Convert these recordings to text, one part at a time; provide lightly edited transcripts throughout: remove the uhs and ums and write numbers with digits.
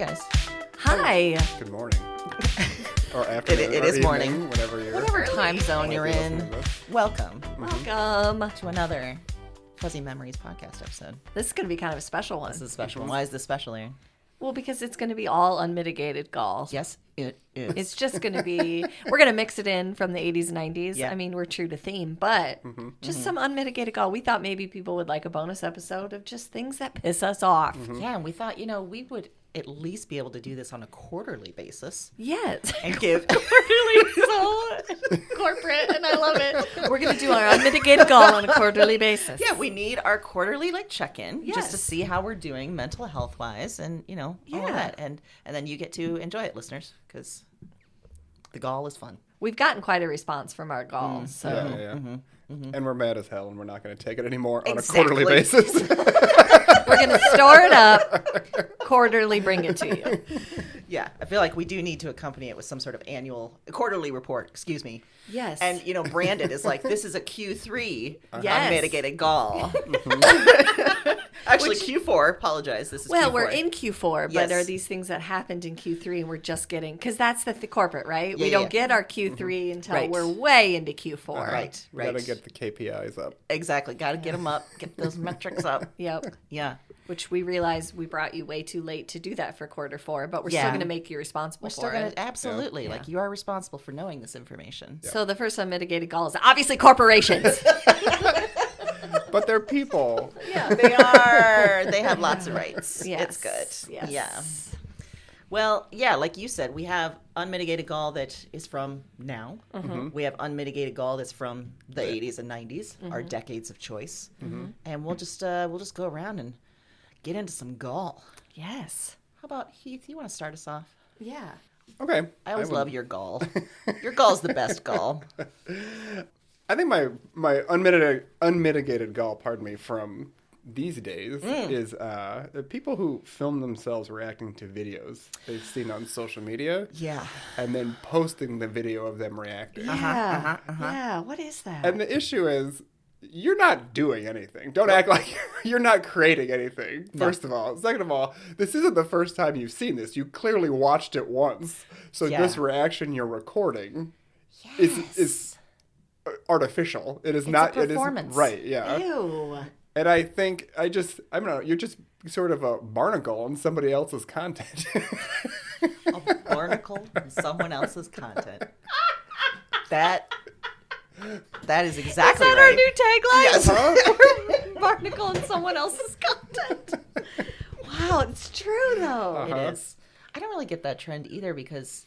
guys. Hi. Good morning. Or afternoon. It or is evening, morning. Whatever time zone you're in. Welcome Welcome. to another Fuzzy Memories podcast episode. This is going to be kind of a special one. This is a special one. Why is this special, Aaron? Well, because it's going to be all unmitigated gall. Yes, it is. It's just going to be, we're going to mix it in from the 80s and 90s. Yeah. I mean, we're true to theme, but just some unmitigated gall. We thought maybe people would like a bonus episode of just things that piss us off. Yeah, and we thought, we would at least be able to do this on a quarterly basis. Yes. And give... Quarterly, so corporate, and I love it. We're going to do our unmitigated gall on a quarterly basis. Yeah, we need our quarterly check-in just to Yes. see how we're doing mental health-wise and, all of that. And then you get to enjoy it, listeners, because the gall is fun. We've gotten quite a response from our gall, so Yeah. And we're mad as hell, and we're not going to take it anymore on Exactly. a quarterly basis. we're going to store it up, quarterly bring it to you. Yeah, I feel like we do need to accompany it with some sort of quarterly report, excuse me. Yes. And, brand it as like, this is a Q3 Yes. unmitigated gall. Actually, Q4, apologize, this is Q4. Well, we're in Q4, but Yes. are these things that happened in Q3 and we're just getting, because that's the corporate, right? Yeah, we don't yeah. get our Q3 until Right. we're way into Q4. Right, We got to get the KPIs up. Exactly, got to get them up, get those metrics up. Yep. Yeah. Which we realized we brought you way too late to do that for Q4, but we're Yeah. still going to make you responsible We're for still going it. to, absolutely, Yeah. like you are responsible for knowing this information. So the first unmitigated gall is obviously corporations. But they're people. Yeah, they are. They have lots of rights. Yes. It's good. Yes. Yeah. Well, yeah, like you said, we have unmitigated gall that is from now. We have unmitigated gall that's from the 80s and 90s, our decades of choice. And we'll just go around and get into some gall. Yes. How about Heath? You want to start us off? Yeah. Okay. I always would- love your gall. Your gall's the best gall. I think my unmitigated gall, pardon me, from these days is the people who film themselves reacting to videos they've seen on social media. Yeah. And then posting the video of them reacting. Yeah. Yeah. What is that? And the issue is, you're not doing anything. Don't act like you're not creating anything, first of all. Second of all, this isn't the first time you've seen this. You clearly watched it once. So Yeah. this reaction you're recording is artificial. It is not. performance. It is right. Yeah. Ew. And I think I don't know. You're just sort of a barnacle on somebody else's content. A barnacle in someone else's content. That is exactly Is that right. our new tagline? Huh? Barnacle in someone else's content. Wow, it's true though. It is. I don't really get that trend either because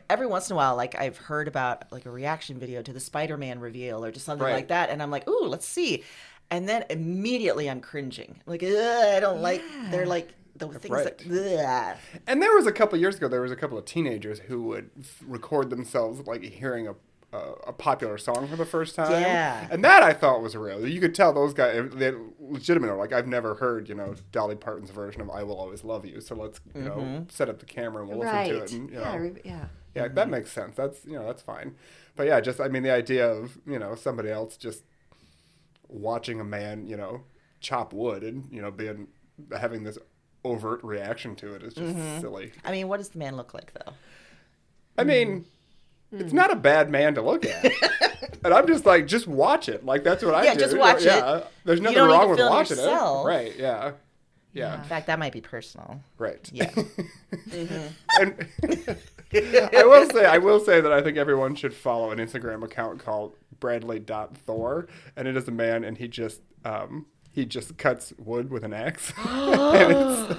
every once in a while, like I've heard about like a reaction video to the Spider-Man reveal or to something Right. like that, and I'm like, ooh, let's see. And then immediately I'm cringing. Like, I don't like. They're like the things Right. that. And there was a couple years ago, there was a couple of teenagers who would record themselves like hearing a popular song for the first time. Yeah. And that I thought was real. You could tell those guys, they legitimately, like, I've never heard, Dolly Parton's version of I Will Always Love You. So let's, set up the camera and we'll listen to it. And, Yeah. that makes sense. That's, that's fine. But yeah, just, the idea of, somebody else just watching a man, chop wood and, having this overt reaction to it is just silly. I mean, what does the man look like though? I mean, it's not a bad man to look at. And I'm just like, just watch it. Like, that's what I do. Yeah, just watch it. There's You nothing don't need wrong to with film watching yourself. it. Right, yeah. Yeah, In fact, that might be personal. right. Yeah. And I will say that I think everyone should follow an Instagram account called Bradley.Thor. And it is a man, and he just cuts wood with an axe. And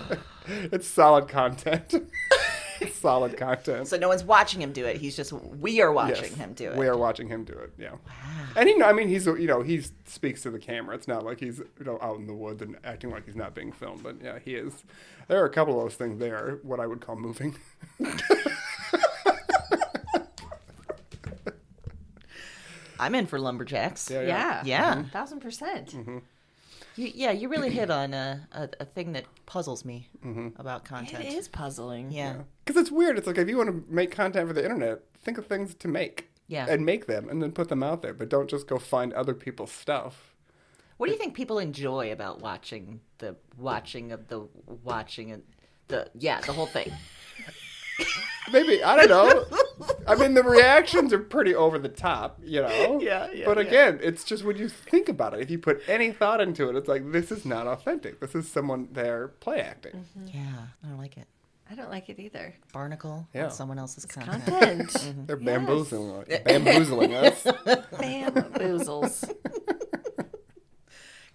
it's solid content. It's solid content. So no one's watching him do it. We are watching Yes, him do it. We are watching him do it. Yeah. Wow. And he's he speaks to the camera. It's not like he's out in the woods and acting like he's not being filmed. But yeah, he is. There are a couple of those things there. What I would call moving. I'm in for lumberjacks. Yeah. Yeah. 1000%. You really hit on a thing that puzzles me about content. It is puzzling. Yeah. Because it's weird. It's like if you want to make content for the internet, think of things to make. Yeah. And make them and then put them out there. But don't just go find other people's stuff. What do you think people enjoy about watching The whole thing. Maybe, I don't know. I mean, the reactions are pretty over the top, you know? Yeah, But again, it's just when you think about it, if you put any thought into it, it's like, this is not authentic. This is someone there play acting. Yeah, I don't like it. I don't like it either. Barnacle Yeah. on someone else's content. Content. They're bamboozling us. Bamboozles.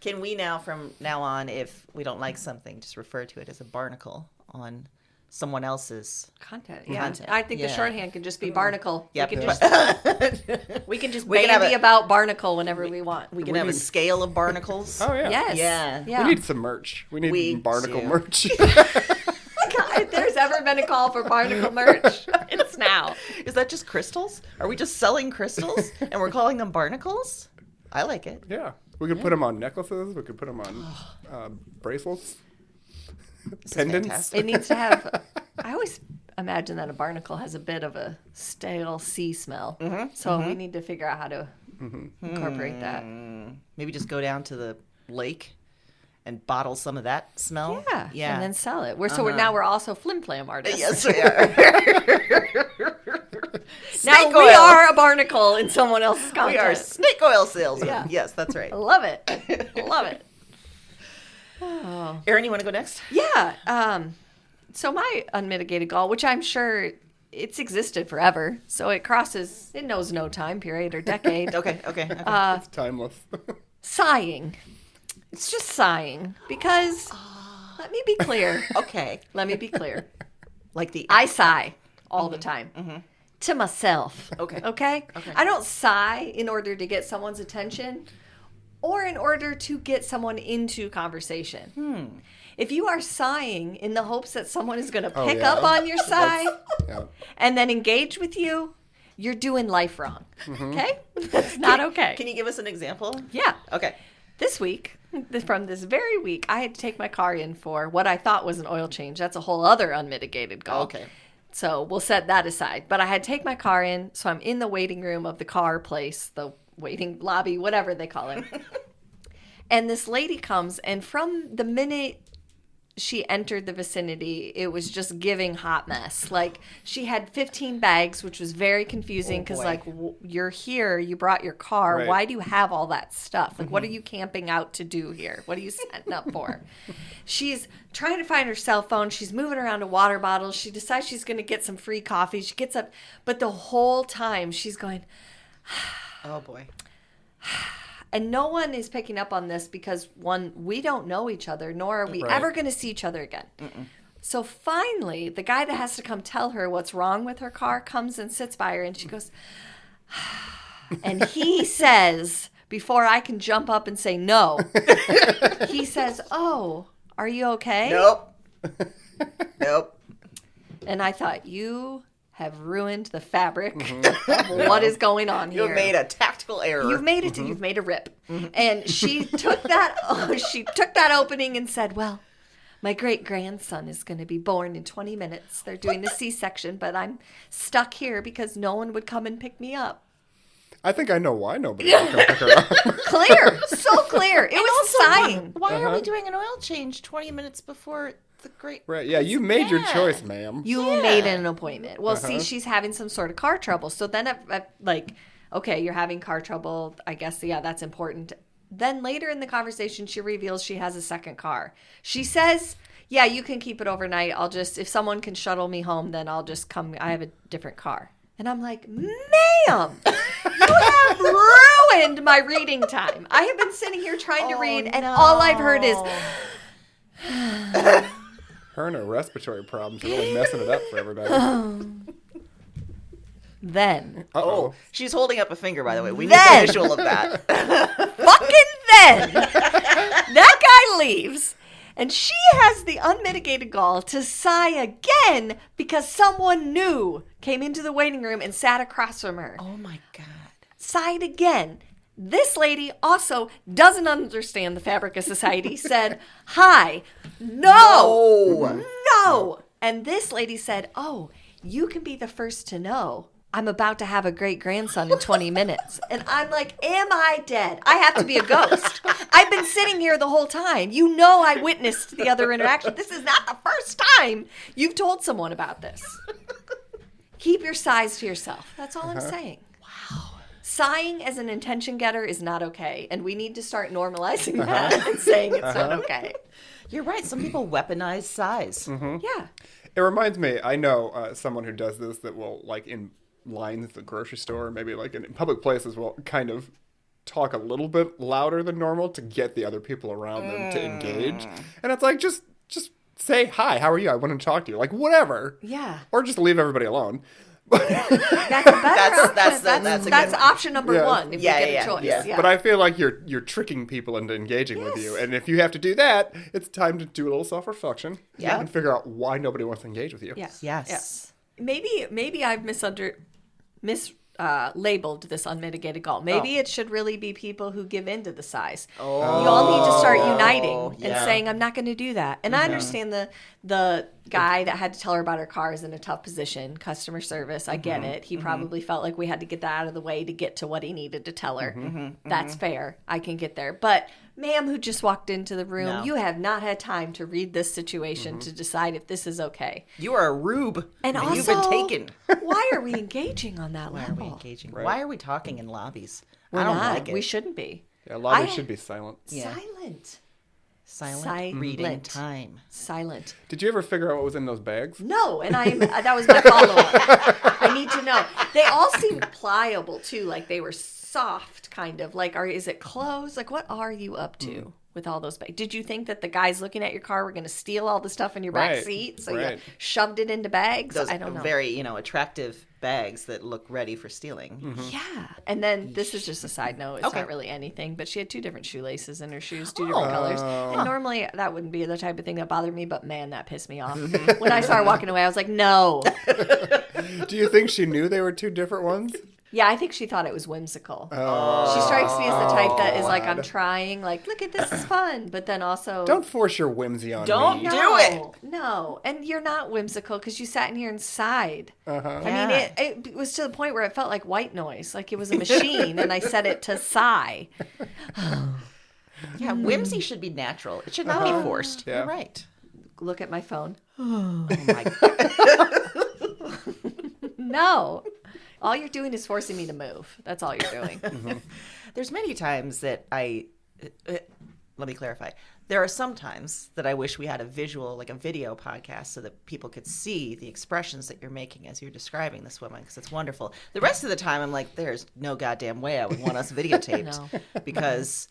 Can we now, from now on, if we don't like something, just refer to it as a barnacle on someone else's Content. Yeah. Content. I think the Yeah. shorthand can just be Barnacle. Yep. We can just We can bandy have a, about Barnacle whenever we want. we can have a scale of barnacles. Oh, yeah. Yes. Yeah. Yeah. We need some merch. We need We barnacle do. merch. God, if there's ever been a call for Barnacle merch, it's now. Is that just crystals? Are we just selling crystals and we're calling them barnacles? I like it. Yeah. We could put them on necklaces. We could put them on bracelets. This is Pendants. fantastic. It needs to have. I always imagine that a barnacle has a bit of a stale sea smell. So we need to figure out how to incorporate that. Maybe just go down to the lake and bottle some of that smell. Yeah. Yeah. And then sell it. Now we're also flim flam artists. Yes, we are. Now Snake we oil. are a barnacle in someone else's content. We are snake oil salesmen. Yeah. Yes, that's right. I love it. Love it. Oh. Erin, you want to go next? Yeah. So my unmitigated gall, which I'm sure it's existed forever, so it knows no time period or decade. Okay. It's timeless. Sighing. It's just sighing because let me be clear. Okay. Let me be clear. Like the I sigh all the time to myself. Okay. Okay? I don't sigh in order to get someone's attention or in order to get someone into conversation. If you are sighing in the hopes that someone is going to pick yeah. up on your sigh Yeah. and then engage with you, you're doing life wrong. Okay? That's not okay. Can you give us an example? Yeah. Okay. This week, from this very week, I had to take my car in for what I thought was an oil change. That's a whole other unmitigated gall. Okay. So we'll set that aside. But I had to take my car in, so I'm in the waiting room of the car place, the waiting lobby, whatever they call it. And this lady comes, and from the minute she entered the vicinity, it was just giving hot mess. Like, she had 15 bags, which was very confusing because, boy. like, you're here, you brought your car. Right. Why do you have all that stuff? Like, what are you camping out to do here? What are you setting up for? She's trying to find her cell phone. She's moving around a water bottle. She decides she's going to get some free coffee. She gets up, but the whole time she's going, Oh boy. and no one is picking up on this because, one, we don't know each other, nor are we Right. ever going to see each other again. So finally, the guy that has to come tell her what's wrong with her car comes and sits by her, and she goes, and he says, before I can jump up and say no, he says, "Oh, are you okay?" Nope. Nope. And I thought, you have ruined the fabric of what is going on here. You have made a tactical error. You've made it. You've made a rip. And she took that. She took that opening and said, "Well, my great grandson is going to be born in 20 minutes. They're doing the C-section, but I'm stuck here because no one would come and pick me up." I think I know why nobody will come pick her up. Clear, so clear. It was sighing. Why are we doing an oil change 20 minutes before the great? Right, yeah, you made your Yeah. choice, ma'am. You made an appointment. Well, see, she's having some sort of car trouble. So then, like, okay, you're having car trouble. I guess, yeah, that's important. Then later in the conversation, she reveals she has a second car. She says, "Yeah, you can keep it overnight. if someone can shuttle me home, then I'll just come. I have a different car." And I'm like, "Ma'am, you have ruined my reading time. I have been sitting here trying to read, and all I've heard is, Her and her respiratory problems are really messing it up for everybody. then. Uh-oh. She's holding up a finger, by the way. We need Then. a visual of that. Fucking then, that guy leaves, and she has the unmitigated gall to sigh again because someone new came into the waiting room and sat across from her. Oh my God. Sighed again. This lady also doesn't understand the fabric of society, said, "Hi, no. And this lady said, "Oh, you can be the first to know I'm about to have a great grandson in 20 minutes. And I'm like, am I dead? I have to be a ghost. I've been sitting here the whole time. You know I witnessed the other interaction. This is not the first time you've told someone about this. Keep your sighs to yourself. That's all I'm saying. Wow. Sighing as an intention getter is not okay. And we need to start normalizing that and saying it's not okay. You're right. Some people weaponize sighs. Yeah. It reminds me, I know someone who does this that will, like, in lines at the grocery store, maybe like in public places, will kind of talk a little bit louder than normal to get the other people around them to engage. And it's like, just say, hi, how are you? I want to talk to you. Like, whatever. Yeah. Or just leave everybody alone. That's option number one if you get a choice. Yeah. But I feel like you're tricking people into engaging with you. And if you have to do that, it's time to do a little self-reflection and figure out why nobody wants to engage with you. Yes. Yes. Maybe I've mislabeled this unmitigated gall. Maybe it should really be people who give in to the size. You all need to start uniting and saying, I'm not going to do that. And I understand the guy that had to tell her about her car is in a tough position, customer service. I get it. He probably felt like we had to get that out of the way to get to what he needed to tell her. That's fair. I can get there. But ma'am who just walked into the room, you have not had time to read this situation to decide if this is okay. You are a rube. And also, you've been taken. Why are we engaging on that level? Why are we engaging? Right. Why are we talking in lobbies? We're I don't not. like it. We shouldn't be. Yeah, lobbies should be silent. Yeah. Silent. Reading time. Silent. Did you ever figure out what was in those bags? No, and that was my follow-up. I need to know. They all seemed pliable, too. Like they were soft, kind of. Like, is it clothes? Like, what are you up to with all those bags? Did you think that the guys looking at your car were going to steal all the stuff in your back seat? So you shoved it into bags? Those I don't know. very, attractive bags that look ready for stealing. Yeah. And then this is just a side note. It's not really anything, but she had 2 different shoelaces in her shoes, 2 different colors. And normally that wouldn't be the type of thing that bothered me, but man, that pissed me off. When I started walking away, I was like, no. Do you think she knew they were 2 different ones? Yeah, I think she thought it was whimsical. She strikes me as the type that is like, I'm trying, like, look at this is fun, but then also... Don't force your whimsy on Don't me. do it. No, and you're not whimsical because you sat in here and sighed. Uh-huh. I mean, it was to the point where it felt like white noise, like it was a machine, and I set it to sigh. Yeah, whimsy should be natural. It should not be forced. Yeah. You're right. Look at my phone. Oh my God. No. All you're doing is forcing me to move. That's all you're doing. There's many times that let me clarify. There are some times that I wish we had a visual, like a video podcast, so that people could see the expressions that you're making as you're describing this woman, because it's wonderful. The rest of the time, I'm like, there's no goddamn way I would want us videotaped. No. Because,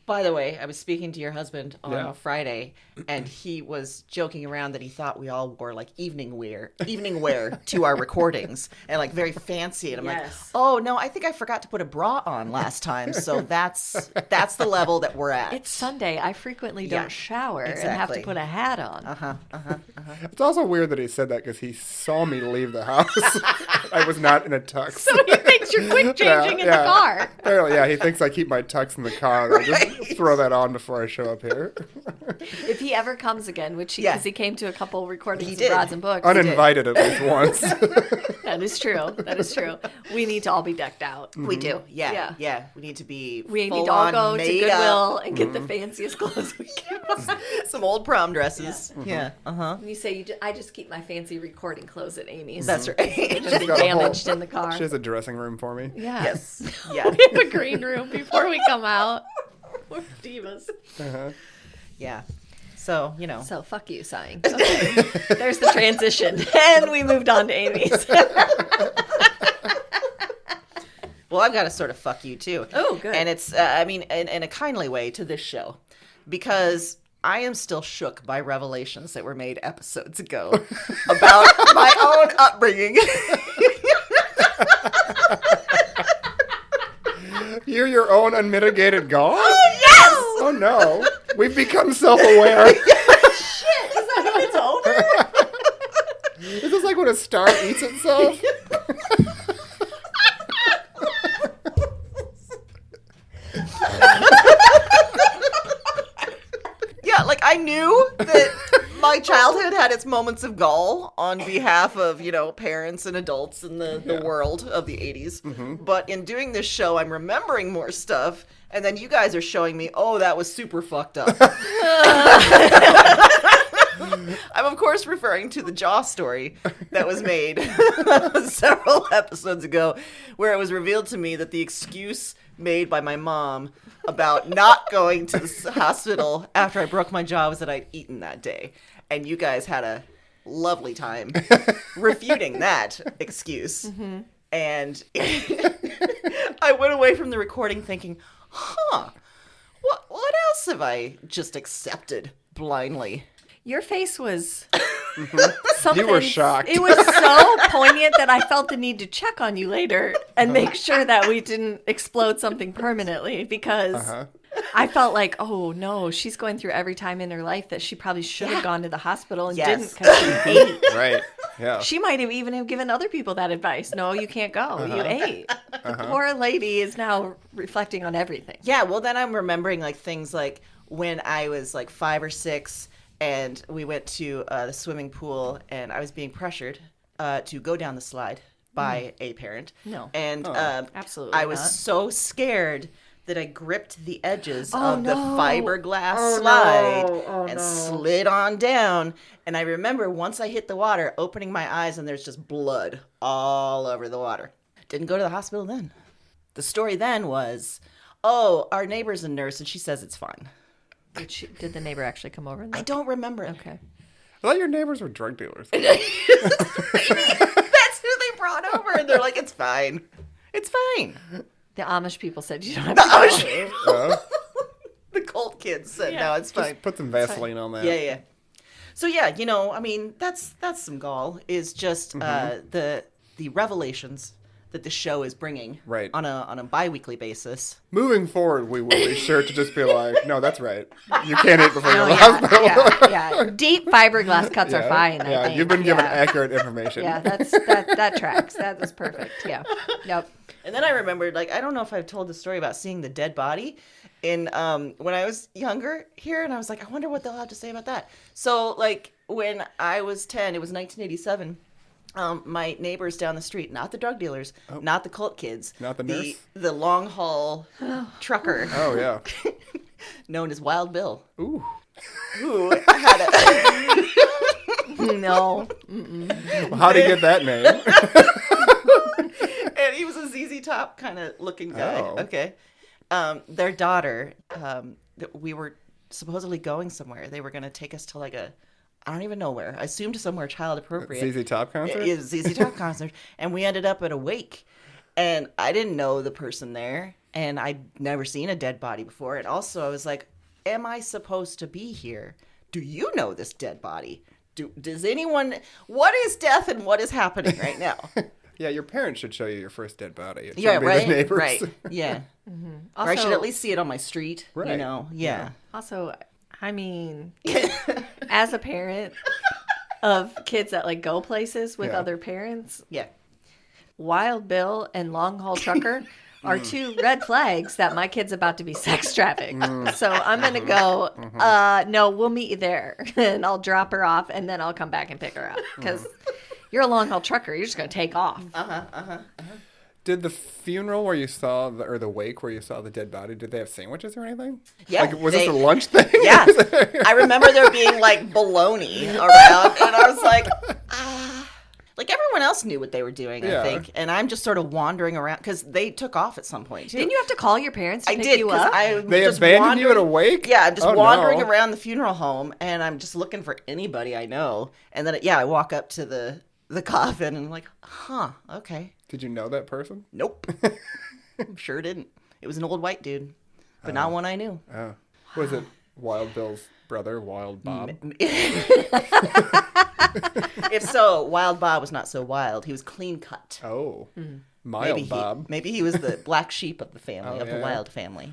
by the way, I was speaking to your husband on Friday, and he was joking around that he thought we all wore like evening wear to our recordings, and like very fancy. And I'm like, oh no, I think I forgot to put a bra on last time, so that's the level that we're at. It's Sunday. I frequently don't shower and have to put a hat on. It's also weird that he said that because he saw me leave the house. I was not in a tux. So he thinks you're quick changing in the car. Apparently, yeah, he thinks I keep my tux in the car. And I just throw that on before I show up here. If he ever comes again, which because he came to a couple recordings of Rods and Books. Uninvited at least once. That is true. That is true. We need to all be decked out. We do. Yeah. We need to be We need to all go to Goodwill up. and get the fanciest clothes we can. Some old prom dresses. Yeah. When you say, I just keep my fancy recording clothes at Amy's. That's right. It's just damaged in the car. She has a dressing room for me. Yeah. Yes. Yeah. We have a green room before we come out. We're divas. Yeah. So, So, fuck you, sighing. Okay. There's the transition. And we moved on to Amy's. Well, I've got to sort of fuck you, too. Oh, good. And it's, in a kindly way to this show. Because I am still shook by revelations that were made episodes ago about my own upbringing. You're your own unmitigated gall? Oh, yes! Oh, no. We've become self-aware. Shit, is that when it's over? Is this like when a star eats itself? Yeah, like I knew that my childhood had its moments of gall on behalf of, parents and adults in the world of the 80s. But in doing this show, I'm remembering more stuff. And then you guys are showing me, oh, that was super fucked up. I'm, of course, referring to the Jaw story that was made several episodes ago, where it was revealed to me that the excuse made by my mom about not going to the hospital after I broke my jaw was that I'd eaten that day. And you guys had a lovely time refuting that excuse. And I went away from the recording thinking, what else have I just accepted blindly? Your face was something. You were shocked. It was so poignant that I felt the need to check on you later and make sure that we didn't explode something permanently, because I felt like, oh no, she's going through every time in her life that she probably should have gone to the hospital and didn't because she ate. Right. Yeah. She might have even have given other people that advice. No, you can't go. You ate. The poor lady is now reflecting on everything. Yeah, well, then I'm remembering things like when I was 5 or 6 and we went to the swimming pool and I was being pressured to go down the slide by a parent. No. And absolutely I was not. so scared that I gripped the edges Oh, of the no. fiberglass slide and no. slid on down. And I remember once I hit the water, opening my eyes and there's just blood all over the water. Didn't go to the hospital then. The story then was, oh, our neighbor's a nurse and she says it's fine. Did the neighbor actually come over? And I look? don't remember. Okay. I thought your neighbors were drug dealers. That's who they brought over, and they're like, "It's fine, it's fine." The Amish people said you don't have The to Amish go. The cult kids said, "No, it's fine." Just put some Vaseline on that. Yeah. So yeah, that's some gall. Is just the revelations that the show is bringing Right. on a bi-weekly basis. Moving forward, we will be sure to just be like, no, that's right. You can't eat before you go to the yeah, hospital. yeah. Deep fiberglass cuts are fine. I think. You've been given Yeah. accurate information. Yeah, that tracks. That was perfect. Yeah. Yep. And then I remembered, I don't know if I've told the story about seeing the dead body in when I was younger here, and I was like, I wonder what they'll have to say about that. So, when I was 10, it was 1987. My neighbors down the street, not the drug dealers, not the cult kids, Not the nurse? the long haul trucker, Oh, yeah. known as Wild Bill, Ooh. who had a No. Well, how'd he get that name? and he was a ZZ Top kind of looking guy. Oh. Okay, their daughter, we were supposedly going somewhere. They were going to take us to I don't even know where. I assumed somewhere child appropriate. ZZ Top concert? It was ZZ Top concert, and we ended up at a wake, and I didn't know the person there, and I'd never seen a dead body before, and also I was like, am I supposed to be here? Do you know this dead body? Does anyone? What is death and what is happening right now? Yeah, your parents should show you your first dead body. It Yeah, shouldn't be right. the neighbors. Right. Yeah. Or I should at least see it on my street. Right. Yeah. Also, I mean, as a parent of kids that go places with Yeah. other parents, Yeah. Wild Bill and Long Haul Trucker are two red flags that my kid's about to be sex trafficked. So I'm going to go, no, we'll meet you there. And I'll drop her off, and then I'll come back and pick her up. Because you're a Long Haul Trucker. You're just going to take off. Did the funeral where you saw, the wake where you saw the dead body, did they have sandwiches or anything? Yeah, Was this a lunch thing? Yeah. I remember there being bologna around, and I was like, everyone else knew what they were doing, Yeah. I think. And I'm just sort of wandering around because they took off at some point, too. Didn't you have to call your parents to I pick did, you because up? I They just abandoned you at a wandering- wake? Yeah, I'm just Oh, wandering no. around the funeral home, and I'm just looking for anybody I know. And then, I walk up to the coffin, and I'm like, okay. Did you know that person? Nope. Sure didn't. It was an old white dude, but not one I knew. Oh. Was it Wild Bill's brother, Wild Bob? If so, Wild Bob was not so wild. He was clean cut. Oh. Mild Bob. Maybe he was the black sheep of the family, Oh, of the yeah. Wild family.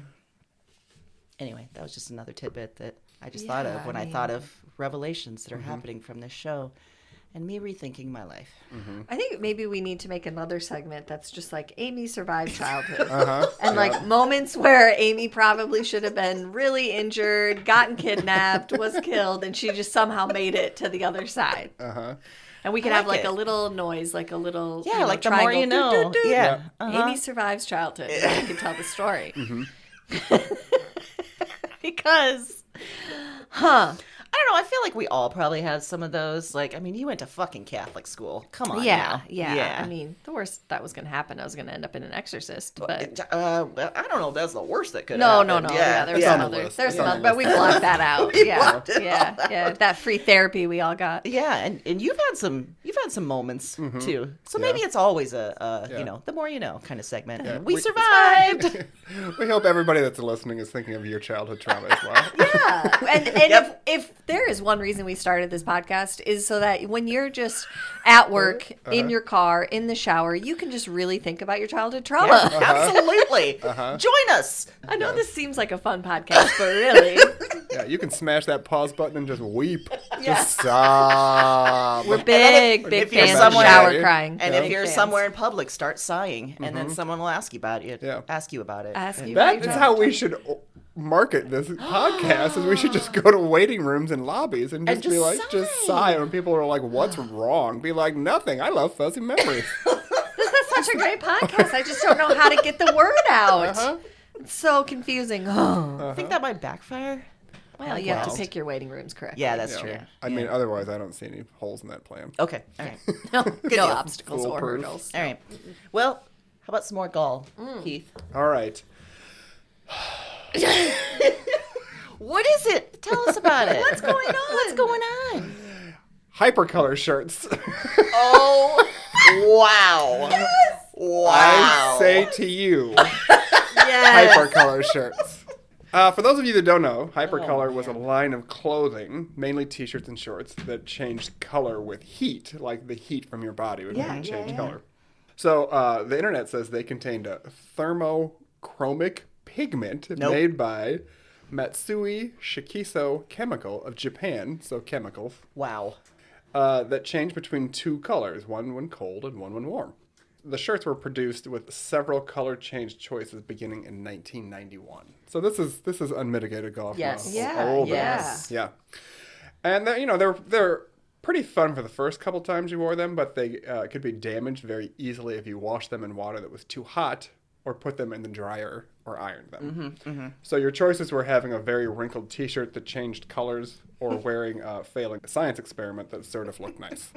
Anyway, that was just another tidbit that I just thought Yeah, of when I I mean- thought of revelations that are happening from this show. and me rethinking my life. I think maybe we need to make another segment that's just like Amy survived childhood. Uh-huh. And like moments where Amy probably should have been really injured, gotten kidnapped, was killed, and she just somehow made it to the other side. Uh-huh. And we can I have like like it. a little noise, like a little Yeah, like the more triangle. you know. Doot, doot, doot. Yeah. Uh-huh. Amy survives childhood. And we can tell the story. Mm-hmm. Because, I don't know. I feel like we all probably had some of those. Like, I mean, you went to fucking Catholic school. Come on. yeah. now. I mean, the worst that was going to happen, I was going to end up in an exorcist. But Well, I don't know if that's the worst that could no. happen. Yeah, there's It's on some the other. list. There's It's some on other, the but we list. blocked that out. We Yeah, blocked it yeah. That free therapy we all got. Yeah, and you've had some moments too. So maybe it's always a Yeah. you know, the more you know kind of segment. Yeah. We We- survived. We hope everybody that's listening is thinking of your childhood trauma as well. Yeah, and Yep. if there is one reason we started this podcast is so that when you're just at work, in your car, in the shower, you can just really think about your childhood trauma. Absolutely. Join us. I know this seems like a fun podcast, but really, Yeah, you can smash that pause button and just weep. Yeah. Just sob. we're big if you're fans of somewhere- shower crying. And Big if you're fans. somewhere in public, start sighing, and then someone will ask you about it. Yeah. Ask you about it. Ask you That about your is how we should market this podcast. Is we should just go to waiting rooms and lobbies and just be just like, just sigh when people are like, "What's wrong?" Be like, "Nothing. I love fuzzy memories." This is such a great podcast. I just don't know how to get the word out. Uh-huh. It's so confusing. I think that might backfire. Well, you have Well. to pick your waiting rooms correctly. Yeah, that's Yeah. true. I mean, otherwise, I don't see any holes in that plan. Okay. All right. no deal. obstacles or Foolproof. hurdles. All right. Well, how about some more gall, Keith? All right. What is it? Tell us about it. What's going on? What's going on? Hypercolor shirts. Oh, wow. Wow. I say to you, Yes. Hypercolor shirts. For those of you that don't know, Hypercolor was a line of clothing, mainly t-shirts and shorts, that changed color with heat, like the heat from your body would make it change color. So the internet says they contained a thermochromic pigment made by Matsui Shikiso Chemical of Japan, so chemicals, Wow. that changed between two colors, one when cold and one when warm. The shirts were produced with several color change choices beginning in 1991. So this is unmitigated golf. Yes. Yeah, yes. Yeah. And they're pretty fun for the first couple times you wore them, but they could be damaged very easily if you washed them in water that was too hot or put them in the dryer or ironed them. So your choices were having a very wrinkled t-shirt that changed colors or wearing a failing science experiment that sort of looked nice.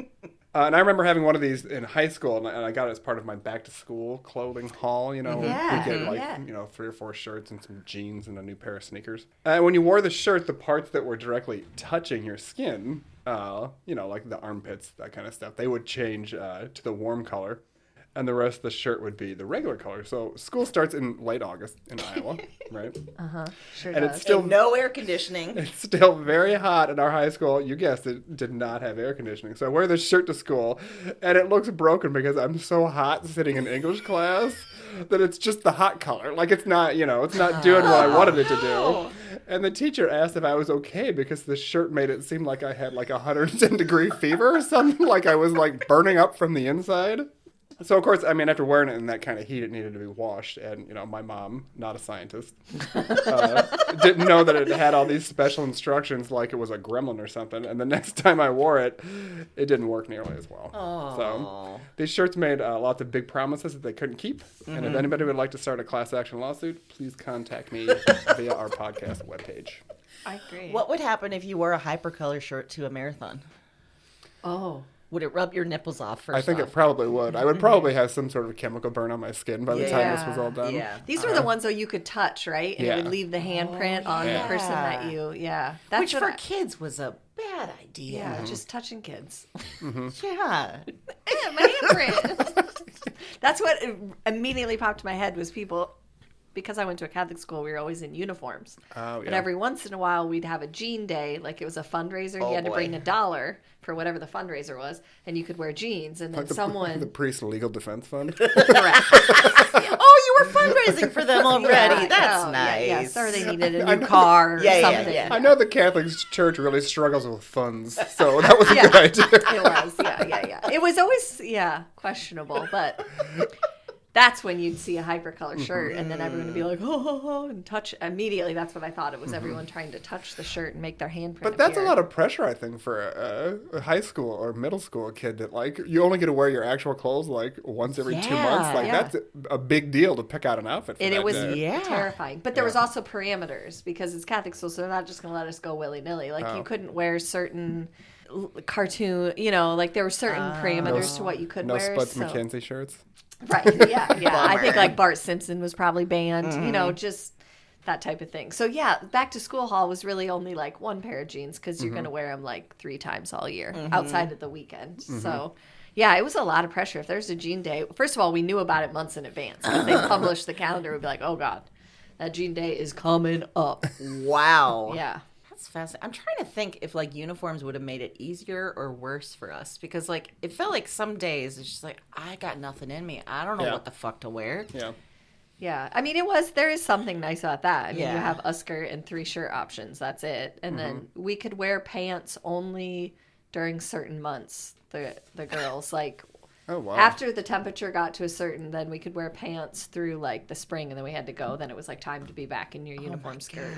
And I remember having one of these in high school, and I got it as part of my back-to-school clothing haul. You know, Yeah, we get like yeah. 3 or 4 shirts and some jeans and a new pair of sneakers. And when you wore the shirt, the parts that were directly touching your skin, like the armpits, that kind of stuff, they would change to the warm color. And the rest of the shirt would be the regular color. So school starts in late August in Iowa, right? Sure And does. it's still No air conditioning. it's still very hot in our high school. You guessed it, did not have air conditioning. So I wear this shirt to school, and it looks broken because I'm so hot sitting in English class that it's just the hot color. Like it's not, it's not doing what I wanted it to do. And the teacher asked if I was okay because the shirt made it seem like I had like 110-degree fever or something, like I was like burning up from the inside. So, of course, I mean, after wearing it in that kind of heat, it needed to be washed. And, my mom, not a scientist, didn't know that it had all these special instructions like it was a gremlin or something. And the next time I wore it, it didn't work nearly as well. So these shirts made lots of big promises that they couldn't keep. And if anybody would like to start a class action lawsuit, please contact me via our podcast webpage. I agree. What would happen if you wore a hypercolor shirt to a marathon? Oh. Would it rub your nipples off first? I think off? it probably would. I would probably have some sort of chemical burn on my skin by the time this was all done. Yeah. These were the ones though you could touch, right? And Yeah. it would leave the handprint on the person that you, That's Which what for I- kids was a bad idea. Yeah, just touching kids. Yeah. Yeah, my handprint. That's what immediately popped in my head was people because I went to a Catholic school, we were always in uniforms. Oh, But yeah. every once in a while, we'd have a jean day. Like it was a fundraiser. Oh, you had to boy. bring $1 for whatever the fundraiser was, and you could wear jeans. And then The someone. priest legal defense fund. Oh, you were fundraising for them already. Yeah, That's oh, nice. Yeah, yes, or they needed a new car or Yeah, yeah, something. yeah. I know the Catholic Church really struggles with funds, so that was a Yeah. good idea. It was, yeah. It was always, questionable, but that's when you'd see a hypercolor shirt, and then everyone would be like, oh, and touch. Immediately, that's what I thought. It was everyone trying to touch the shirt and make their handprint But that's appear. a lot of pressure, I think, for a high school or middle school kid that, like, you only get to wear your actual clothes, like, once every 2 months. Like, Yeah. that's a big deal to pick out an outfit for And that it was day. Yeah. terrifying. But there was Yeah. also parameters because it's Catholic school, so they're not just going to let us go willy-nilly. Like, you couldn't wear certain cartoon, like there were certain parameters to what you could No wear. Spuds so. McKenzie shirts. Right. Yeah. I think Bummer. like Bart Simpson was probably banned, just that type of thing. So yeah, back to school hall was really only like one pair of jeans because you're going to wear them like 3 times all year outside of the weekend. So yeah, it was a lot of pressure. If there's a jean day, first of all, we knew about it months in advance because they published the calendar. We'd be like, oh God, that jean day is coming up. Wow. Yeah. That's fascinating. I'm trying to think if like uniforms would have made it easier or worse for us because like it felt like some days it's just like I got nothing in me. I don't know Yeah. what the fuck to wear. Yeah. Yeah, I mean, there is something nice about that. I mean, you Yeah. have a skirt and 3 shirt options. That's it. And then we could wear pants only during certain months. The girls like Oh, wow. after the temperature got to a certain, then we could wear pants through like the spring, and then we had to go. Then it was like time to be back in your uniform skirt.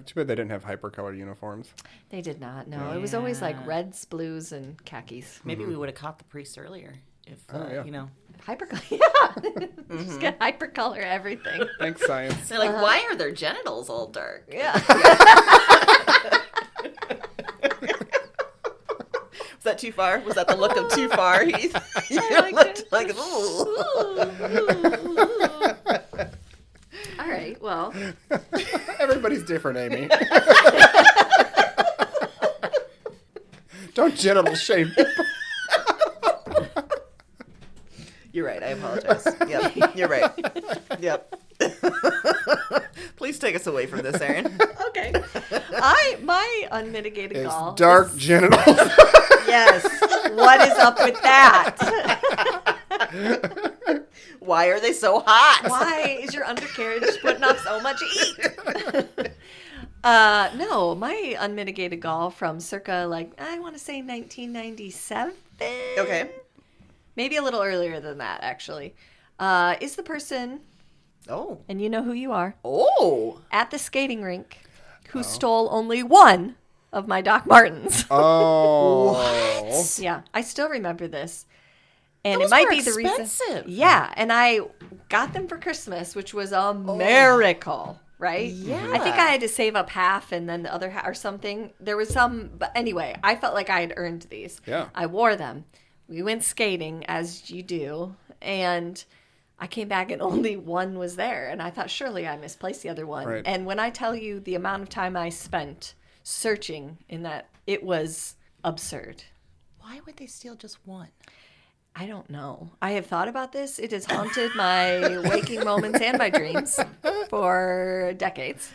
Too bad they didn't have hypercolor uniforms. They did not. No, it was always like Yeah. reds, blues, and khakis. Maybe we would have caught the priest earlier if yeah. Hypercolor, yeah. Just get hypercolor everything. Thanks, science. They're like, why are their genitals all dark? Yeah. Was that too far? Was that the look of too far? You liked looked like, ooh. All right. Well. Everybody's different, Amy. Don't genital shame people. You're right. I apologize. Yep. You're right. Yep. Please take us away from this, Erin. Okay. My unmitigated It's gall. dark genitals. Yes. What is up with that? Why are they so hot? Why is your undercarriage putting off so much heat? No, my unmitigated gall from circa I want to say 1997. Okay. Maybe a little earlier than that, actually. Is the person, Oh. and you know who you are, Oh. at the skating rink who stole only one of my Doc Martens. Oh. Yeah, I still remember this. And Those it might were be the reason. expensive. Yeah, and I got them for Christmas, which was a miracle, right? Yeah. I think I had to save up half and then the other half or something. There was some, but anyway, I felt like I had earned these. Yeah. I wore them. We went skating, as you do, and I came back and only one was there. And I thought, surely I misplaced the other one. Right. And when I tell you the amount of time I spent searching in that, it was absurd. Why would they steal just one? I don't know. I have thought about this. It has haunted my waking moments and my dreams for decades.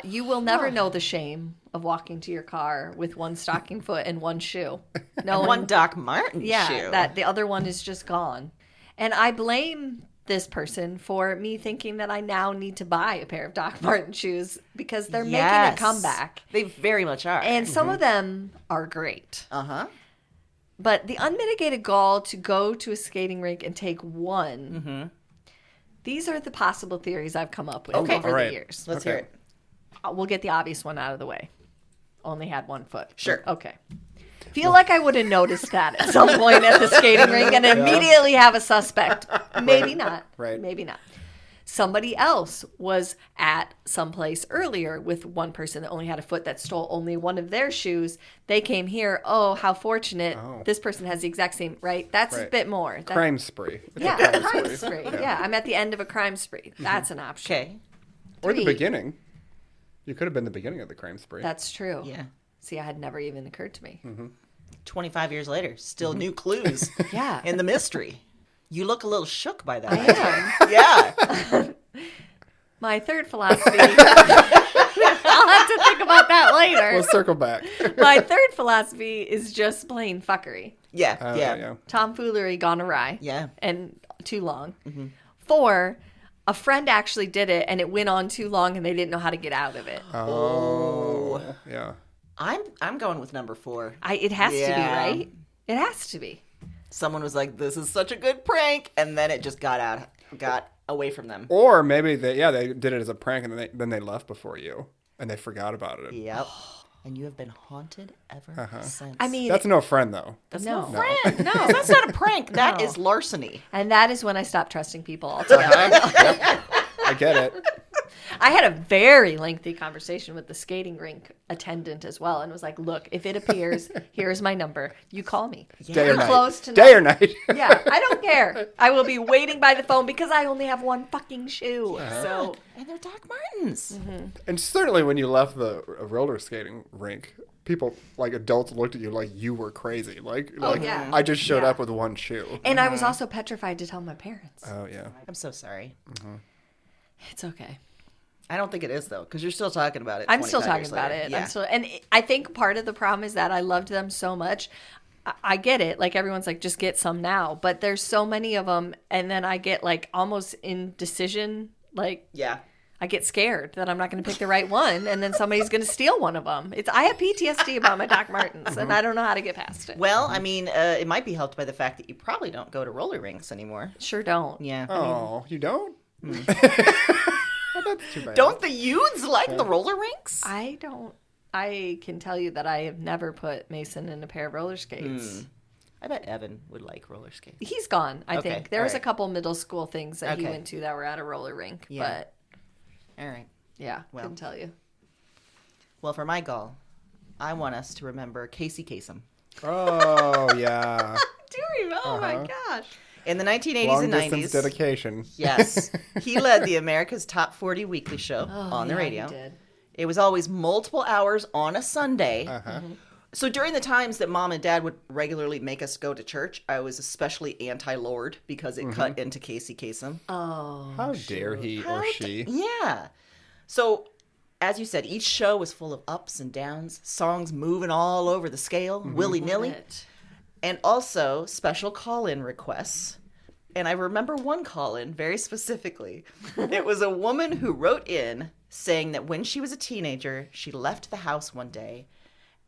You will never know the shame of walking to your car with one stocking foot and one shoe. No One Doc Marten yeah, shoe. that the other one is just gone. And I blame this person for me thinking that I now need to buy a pair of Doc Marten shoes because they're making a Yes. comeback. They very much are. And some of them are great. Uh-huh. But the unmitigated gall to go to a skating rink and take one, these are the possible theories I've come up with Okay. over All right. the years. Let's Okay. hear it. We'll get the obvious one out of the way. Only had one foot. Sure. Okay. Feel like I would have noticed that at some point at the skating rink and immediately have a suspect. Maybe not. Right. Maybe not. Somebody else was at some place earlier with one person that only had a foot that stole only one of their shoes. They came here. Oh, how fortunate. Oh. This person has the exact same, right? That's a Right. bit more. That- Crime spree. It's a Yeah, crime spree. Yeah, I'm at the end of a crime spree. That's an option. Okay. Or the 3. beginning. You could have been the beginning of the crime spree. That's true. Yeah. See, I had never even occurred to me. 25 years later, still new clues Yeah. in the mystery. You look a little shook by that. I am. Yeah. My third philosophy. I'll have to think about that later. We'll circle back. My third philosophy is just plain fuckery. Yeah, yeah. Yeah. Tomfoolery gone awry. Yeah. And too long. 4, a friend actually did it and it went on too long and they didn't know how to get out of it. Oh. Yeah. I'm going with number 4. It has to be, Yeah. right? It has to be. Someone was like, "This is such a good prank," and then it just got away from them. Or maybe they did it as a prank and then they left before you and they forgot about it. Yep. And you have been haunted ever since. I mean, That's no friend though. that's no. no friend. No, that's not a prank. That is larceny. and that is when I stopped trusting people altogether. Yep. I get it. I had a very lengthy conversation with the skating rink attendant as well, and was like, "Look, if it appears, here's my number. You call me. Day or We're night. closed tonight. Day or night. Yeah, I don't care. I will be waiting by the phone because I only have one fucking shoe. So And they're Doc Martens. And certainly when you left the roller skating rink, people, like adults, looked at you like you were crazy. Like yeah. I just showed Yeah. up with one shoe. And I was also petrified to tell my parents. Oh, yeah. I'm so sorry. It's okay. I don't think it is though, because you're still talking about it. I'm still 25 talking years about later. it. Yeah. I think part of the problem is that I loved them so much. I get it. Like everyone's like, just get some now. But there's so many of them. And then I get like almost indecision. Like Yeah. I get scared that I'm not going to pick the right one. And then somebody's going to steal one of them. I have PTSD about my Doc Martens and I don't know how to get past it. Well, I mean, it might be helped by the fact that you probably don't go to roller rinks anymore. Sure don't. Yeah. Oh, you don't? Well, that's too bad. Don't the youths like the roller rinks? I don't. I can tell you that I have never put Mason in a pair of roller skates. I bet Evan would like roller skates. He's gone, I Okay, think. There was a alright. couple middle school things that he Okay. went to that were at a roller rink. Yeah. But All right. yeah, Well. couldn't tell you. Well, for my goal, I want us to remember Casey Kasem. Oh, yeah. Do you? Oh my gosh. In the 1980s Long and distance 90s. dedication. Yes. He led the America's Top 40 weekly show Oh, on the yeah, he radio. did. It was always multiple hours on a Sunday. Uh-huh. So during the times that mom and dad would regularly make us go to church, I was especially anti-Lord because it cut into Casey Kasem. Oh. How dare he or she? Yeah. So, as you said, each show was full of ups and downs, songs moving all over the scale, willy-nilly, and also special call-in requests. And I remember one call-in very specifically. It was a woman who wrote in saying that when she was a teenager, she left the house one day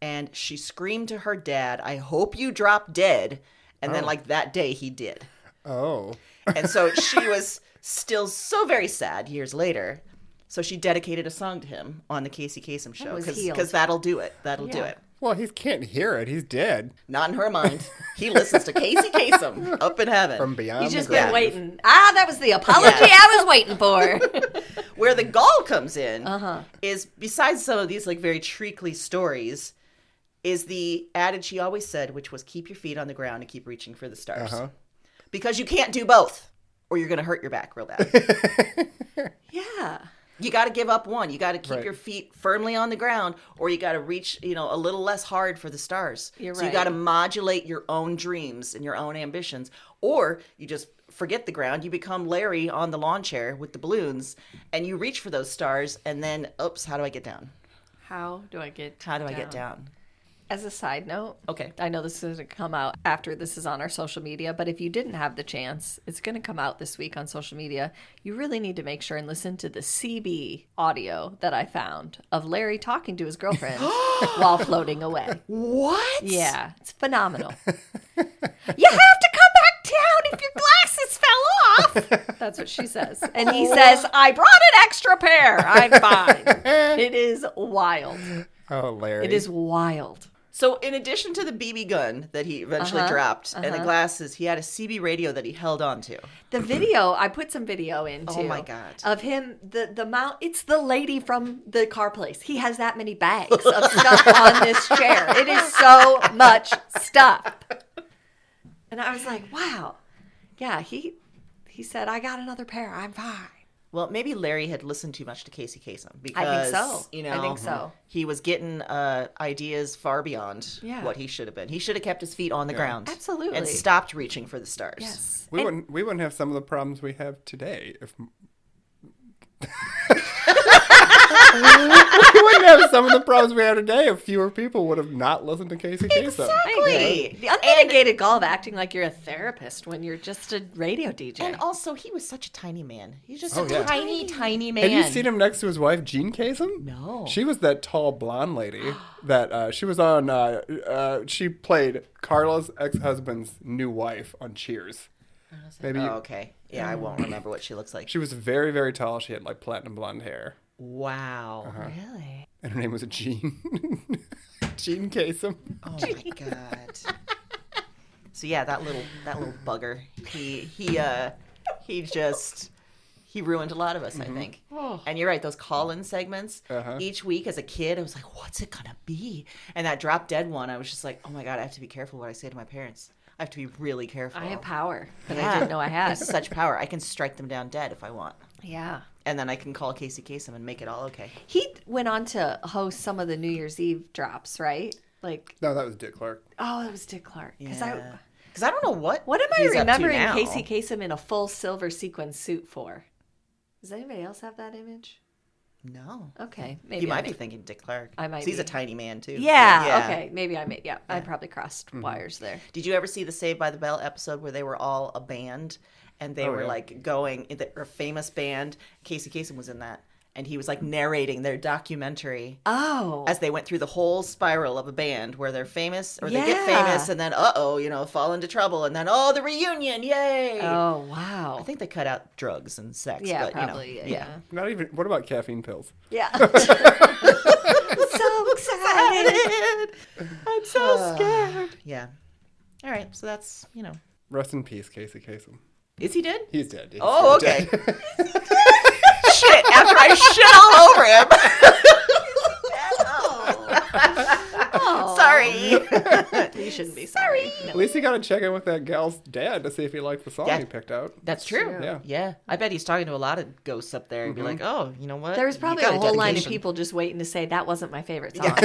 and she screamed to her dad, "I hope you drop dead." And then, like, that day he did. Oh. And so she was still so very sad years later. So she dedicated a song to him on the Casey Kasem show was healed. because that'll do it. That'll do Yeah. it. Well, he can't hear it. He's dead. Not in her mind. He listens to Casey Kasem up in heaven. From beyond He's the just grave. been waiting. That was the apology I was waiting for. Where the gall comes in is, besides some of these like very treacly stories, is the adage he always said, which was keep your feet on the ground and keep reaching for the stars. Because you can't do both or you're going to hurt your back real bad. Yeah. You got to give up one. You got to keep Right. your feet firmly on the ground, or you got to reach, a little less hard for the stars. You're So you right. got to modulate your own dreams and your own ambitions, or you just forget the ground. You become Larry on the lawn chair with the balloons, and you reach for those stars, and then, oops, how do I get down? How do I get How do I get down? As a side note, Okay. I know this is going to come out after this is on our social media, but if you didn't have the chance, it's going to come out this week on social media. You really need to make sure and listen to the CB audio that I found of Larry talking to his girlfriend while floating away. What? Yeah, it's phenomenal. You have to come back down if your glasses fell off. That's what she says. And he says, I brought an extra pair. I'm fine. It is wild. Oh, Larry. It is wild. So in addition to the BB gun that he eventually dropped and the glasses, he had a CB radio that he held on to. The video, I put some video in too. Oh my God. Of him, the mount, it's the lady from the car place. He has that many bags of stuff on this chair. It is so much stuff. And I was like, wow. Yeah, he said, I got another pair. I'm fine. Well, maybe Larry had listened too much to Casey Kasem because I think so. I think so. He was getting ideas far beyond Yeah. what he should have been. He should have kept his feet on the ground, Absolutely. and stopped reaching for the stars. Yes. We wouldn't have some of the problems we have today if we wouldn't have some of the problems we have today if fewer people would have not listened to Casey Kasem. Exactly. The unmitigated gall of acting like you're a therapist when you're just a radio DJ. And also, he was such a tiny man. He's just Oh, a yeah. tiny man. Have you seen him next to his wife, Jean Kasem? No. She was that tall blonde lady that she was on. She played Carla's ex-husband's new wife on Cheers. Maybe Oh, okay. Yeah, I won't remember what she looks like. she was very, very tall. She had like platinum blonde hair, Wow. Really? and her name was Jean. Jean Kasem. Oh my god. So yeah, that little bugger. He ruined a lot of us, I think. Oh. And you're right, those call-in segments. Uh-huh. Each week as a kid, I was like, what's it gonna be? And that Drop Dead one, I was just like, oh my god, I have to be careful what I say to my parents. I have to be really careful. I have power that I Yeah. didn't know I had. It's such power. I can strike them down dead if I want. Yeah. And then I can call Casey Kasem and make it all okay. He went on to host some of the New Year's Eve drops, right? Like, No, that was Dick Clark. oh, it was Dick Clark. Because Because I don't know what what am I he's up to remembering now. Casey Kasem in a full silver sequin suit for? Does anybody else have that image? No. Okay, maybe You might I- be thinking Dick Clark. I might 'Cause he's a be. tiny man, too. Yeah, okay, maybe I probably crossed Mm-hmm. wires there. Did you ever see the Saved by the Bell episode where they were all a band and they Oh, were yeah. like going, a famous band? Casey Kasem was in that. And he was like narrating their documentary Oh, as they went through the whole spiral of a band where they're famous or they get Yeah. famous and then, fall into trouble. And then, the reunion, yay. oh wow. I think they cut out drugs and sex. Yeah, but, probably. You know, Yeah. Not even. What about caffeine pills? Yeah. so excited. I'm so scared. Yeah. All right. So that's, Rest in peace, Casey Kasem. Is he dead? He's dead. He's Oh, dead. okay. Shit, after I shit all over him. Oh, Sorry. you shouldn't be sorry. At least you got to check in with that gal's dad to see if he liked the song Yeah. he picked out. That's true. Yeah. Yeah. I bet he's talking to a lot of ghosts up there and be like, oh, you know what? There was You probably got a whole line of dedication. people just waiting to say that wasn't my favorite song.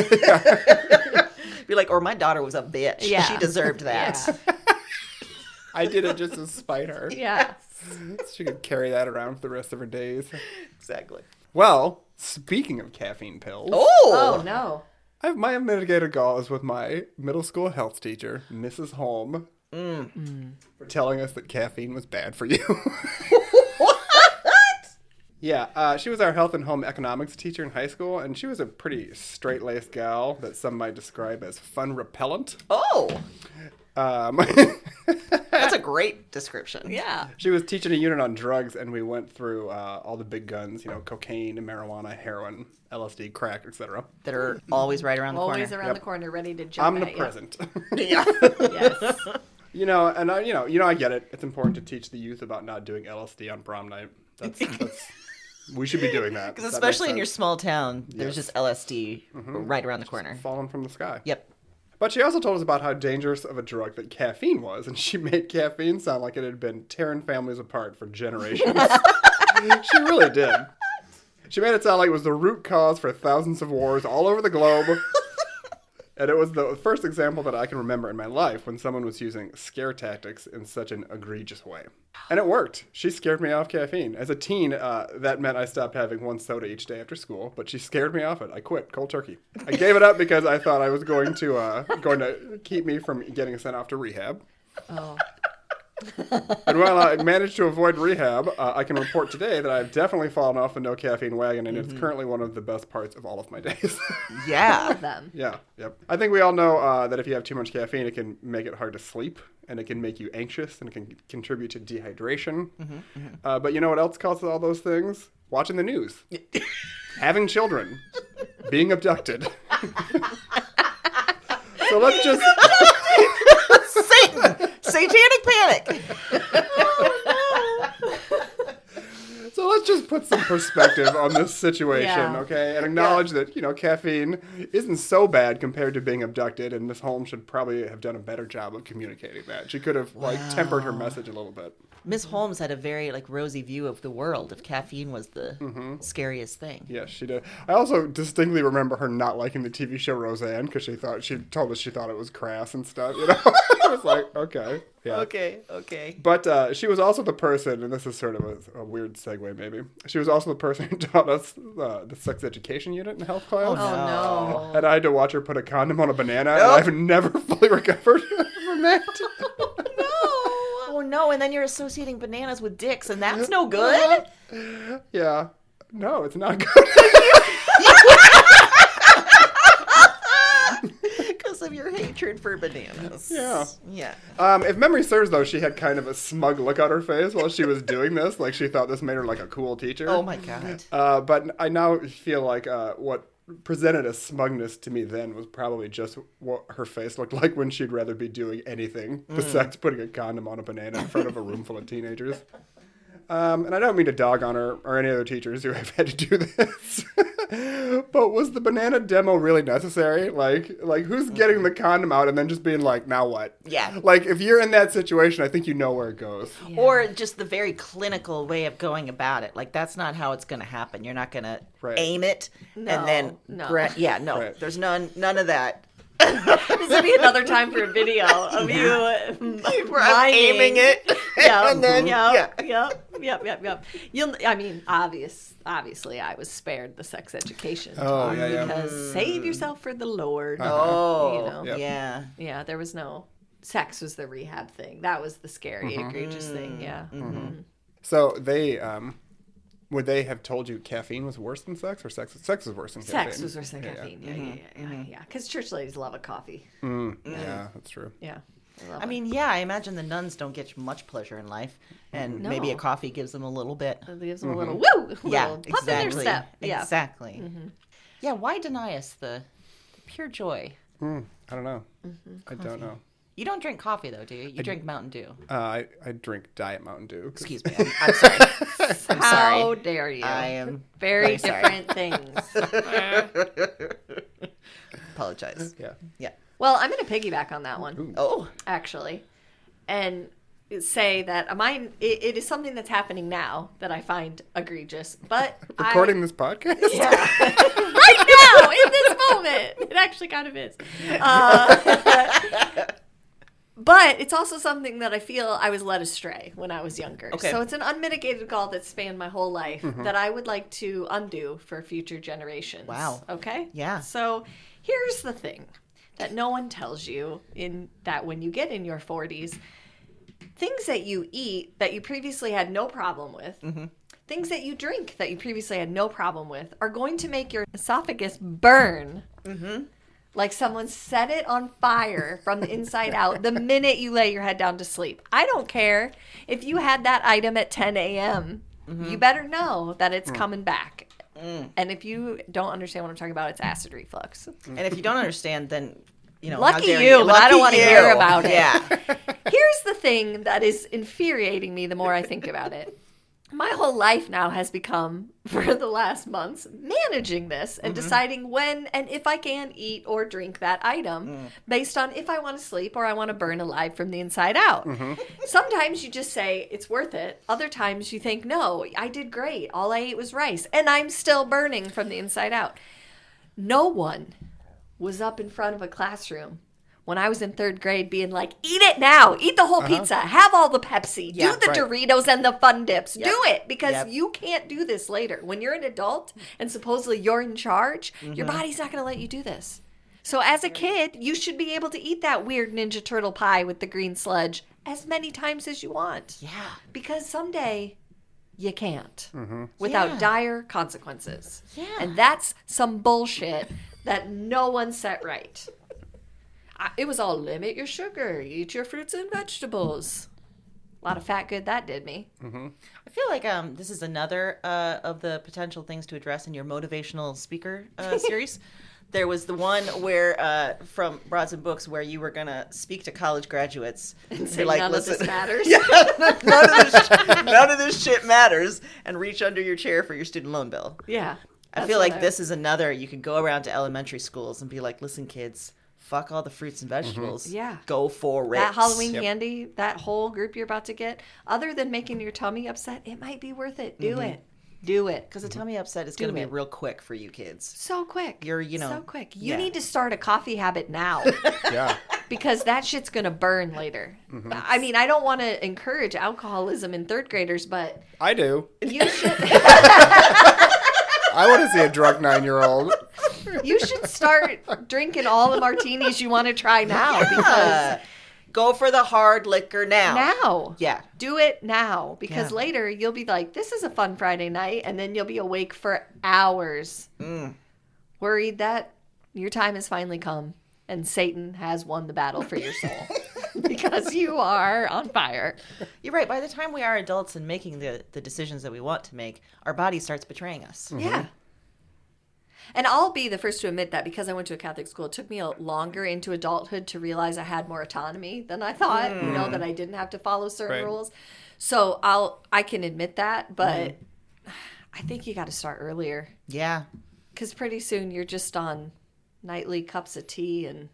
Be like, or my daughter was a bitch. Yeah. She deserved that. Yeah. I did it just to spite her. Yeah. She could carry that around for the rest of her days. Exactly. Well, speaking of caffeine pills, Oh no. my unmitigated gall is with my middle school health teacher, Mrs. Holm, for telling us that caffeine was bad for you. Yeah, she was our health and home economics teacher in high school, and she was a pretty straight-laced gal that some might describe as fun repellent. Oh, Um, that's a great description. Yeah. she was teaching a unit on drugs, and we went through all the big guns, cocaine, marijuana, heroin, LSD, crack, etc. That are always right around the Always corner. around the corner, ready to jump at you. Omnipresent. Yeah. Yes. I get it. It's important to teach the youth about not doing LSD on prom night. That's we should be doing that. Because That especially makes in your sense. small town, there's Yes. just LSD right around the corner. Falling from the sky. Yep. But she also told us about how dangerous of a drug that caffeine was, and she made caffeine sound like it had been tearing families apart for generations. She really did. She made it sound like it was the root cause for thousands of wars all over the globe. And it was the first example that I can remember in my life when someone was using scare tactics in such an egregious way. And it worked. She scared me off caffeine. As a teen, that meant I stopped having one soda each day after school, but she scared me off it. I quit cold turkey. I gave it up because I thought I was going to keep me from getting sent off to rehab. Oh. And while I managed to avoid rehab, I can report today that I've definitely fallen off the no caffeine wagon, and it's currently one of the best parts of all of my days. Yeah. Love them. Yeah, yep. I think we all know that if you have too much caffeine, it can make it hard to sleep, and it can make you anxious, and it can contribute to dehydration. But you know what else causes all those things? Watching the news. Having children. Being abducted. So let's just... Satan! Satanic panic! So let's just put some perspective on this situation, Yeah. okay? And acknowledge that, caffeine isn't so bad compared to being abducted, and Miss Holmes should probably have done a better job of communicating that. She could have, tempered her message a little bit. Miss Holmes had a very rosy view of the world if caffeine was the scariest thing. Yes, she did. I also distinctly remember her not liking the TV show Roseanne because she told us she thought it was crass and stuff, I was like, okay. Yeah. Okay. But she was also the person, and this is sort of a weird segue maybe. She was also the person who taught us the sex education unit in health class. Oh, no. And I had to watch her put a condom on a banana, and I've never fully recovered from that. Oh no! And then you're associating bananas with dicks, and that's no good. Yeah. No, it's not good. Because of your hatred for bananas. Yeah. If memory serves, though, she had kind of a smug look on her face while she was doing this. Like, she thought this made her, like, a cool teacher. Oh, my God. But I now feel like what presented as smugness to me then was probably just what her face looked like when she'd rather be doing anything besides putting a condom on a banana in front of a room full of teenagers. And I don't mean to dog on her or any other teachers who have had to do this. But was the banana demo really necessary? Like who's getting the condom out and then just being like, now what? Yeah. Like, if you're in that situation, I think you know where it goes. Yeah. Or just the very clinical way of going about it. Like, that's not how it's going to happen. You're not going to aim it and then... No. Right. There's none of that. This would be another time for a video of you Where I'm aiming it. Yeah, And then, Yep. Obviously, I was spared the sex education talk because save yourself for the Lord. Oh, You know? yeah. Yeah, there was no sex was the rehab thing. That was the scary, egregious thing. Yeah. Mm-hmm. So they... would they have told you caffeine was worse than sex, or sex was worse than caffeine? Sex was worse than caffeine. Yeah. Because church ladies love a coffee. Yeah, that's true. Yeah. I mean, yeah, I imagine the nuns don't get much pleasure in life, and maybe a coffee gives them a little bit. It gives them a little woo, Yeah, little pump in their step. Yeah. Exactly. Yeah, why deny us the pure joy? I don't know. I don't know. You don't drink coffee, though, do you? You drink Mountain Dew. I drink Diet Mountain Dew. Excuse me. I'm sorry. I'm How sorry. dare you? I am very sorry. different things. Apologize. Yeah. Well, I'm going to piggyback on that one, Oh. actually, and say that it is something that's happening now that I find egregious. But Recording this podcast? Yeah. Right now, in this moment. It actually kind of is. But it's also something that I feel I was led astray when I was younger. Okay. So it's an unmitigated gall that spanned my whole life that I would like to undo for future generations. Wow. Okay? Yeah. So here's the thing that no one tells you in that when you get in your 40s, things that you eat that you previously had no problem with, things that you drink that you previously had no problem with, are going to make your esophagus burn. Like someone set it on fire from the inside out the minute you lay your head down to sleep. I don't care if you had that item at 10 a.m. You better know that it's coming back. And if you don't understand what I'm talking about, it's acid reflux. And if you don't understand, then, how Lucky dare you, but I don't want to Lucky hear you. about it. Yeah. Here's the thing that is infuriating me the more I think about it. My whole life now has become, for the last months, managing this and deciding when and if I can eat or drink that item based on if I want to sleep or I want to burn alive from the inside out. Sometimes you just say it's worth it. Other times you think, no, I did great. All I ate was rice and I'm still burning from the inside out. No one was up in front of a classroom when I was in 3rd grade being like, eat it now. Eat the whole pizza. Have all the Pepsi. Yeah, do the right. Doritos and the Fun Dips. Yep. Do it because Yep. you can't do this later. When you're an adult and supposedly you're in charge, your body's not going to let you do this. So as a kid, you should be able to eat that weird Ninja Turtle pie with the green sludge as many times as you want. Yeah. Because someday you can't without Yeah. dire consequences. Yeah. And that's some bullshit that no one set right. It was all limit your sugar, eat your fruits and vegetables. A lot of fat good that did me. I feel like this is another of the potential things to address in your motivational speaker series. There was the one where from Broads and Books where you were going to speak to college graduates And be say like, none of this "Listen, matters. none of this shit matters, and reach under your chair for your student loan bill. Yeah. I feel like this is another, you could go around to elementary schools and be like, listen, kids, fuck all the fruits and vegetables. Yeah. Go for it. That Halloween candy, that whole group you're about to get, other than making your tummy upset, it might be worth it. Do it. Do it. Because a tummy upset is going to be it. real quick for you kids. So quick. You're, so quick. You yeah. need to start a coffee habit now. Yeah. because that shit's going to burn later. I mean, I don't want to encourage alcoholism in third graders, but I do. you should I want to see a drunk 9-year-old. you should start drinking all the martinis you want to try now because Uh, go for the hard liquor now. now. Yeah. Do it now because Yeah. later you'll be like, this is a fun Friday night, and then you'll be awake for hours. Worried that your time has finally come and Satan has won the battle for your soul because you are on fire. You're right. By the time we are adults and making the decisions that we want to make, our body starts betraying us. Yeah. And I'll be the first to admit that because I went to a Catholic school, it took me longer into adulthood to realize I had more autonomy than I thought, that I didn't have to follow certain Right. rules. So I can admit that, but I think you got to start earlier Yeah. because pretty soon you're just on nightly cups of tea and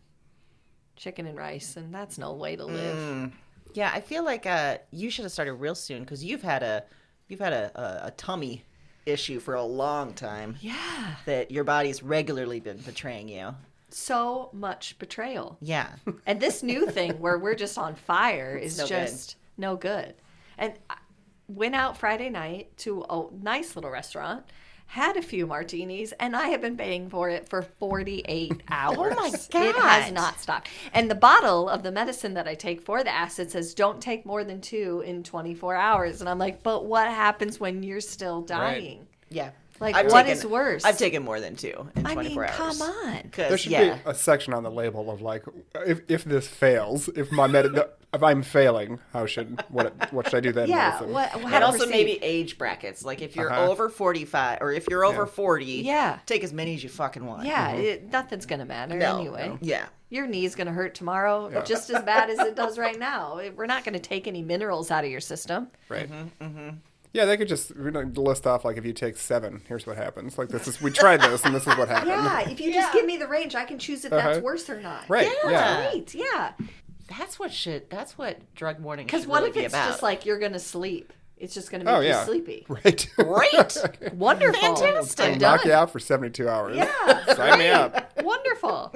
chicken and rice, and that's no way to live. Yeah, I feel like you should have started real soon because you've had a tummy issue for a long time. Yeah. That your body's regularly been betraying you. So much betrayal. Yeah. And this new thing where we're just on fire is no just no good. And I went out Friday night to a nice little restaurant, had a few martinis, and I have been paying for it for 48 hours. Oh my It has God. not stopped. And the bottle of the medicine that I take for the acid says don't take more than 2 in 24 hours. And I'm like, but what happens when you're still dying? Yeah. Like, I've what taken- is worse? I've taken more than 2 in 24 I mean, hours. come on. There Because, should yeah. be a section on the label of like, if this fails, if I'm failing, what should I do then? Yeah. medicine? What, And also maybe age brackets. Like if you're over 45 or if you're over 40, Yeah. take as many as you fucking want. Yeah, nothing's going to matter No. anyway. Yeah. Your knee's going to hurt tomorrow just as bad as it does right now. We're not going to take any minerals out of your system. Right. Yeah, they could just list off like if you take 7, here's what happens. Like we tried this and this is what happened. Yeah, if you just give me the range, I can choose if that's worse or not. Right. Yeah. Great, yeah. That's what drug warning Because should what really if be it's about. just like you're going to sleep? It's just going to make Oh yeah. you sleepy. Right. Great. Wonderful. Fantastic. I'm Knock you done. out for 72 hours. Yeah. Sign me up. Wonderful.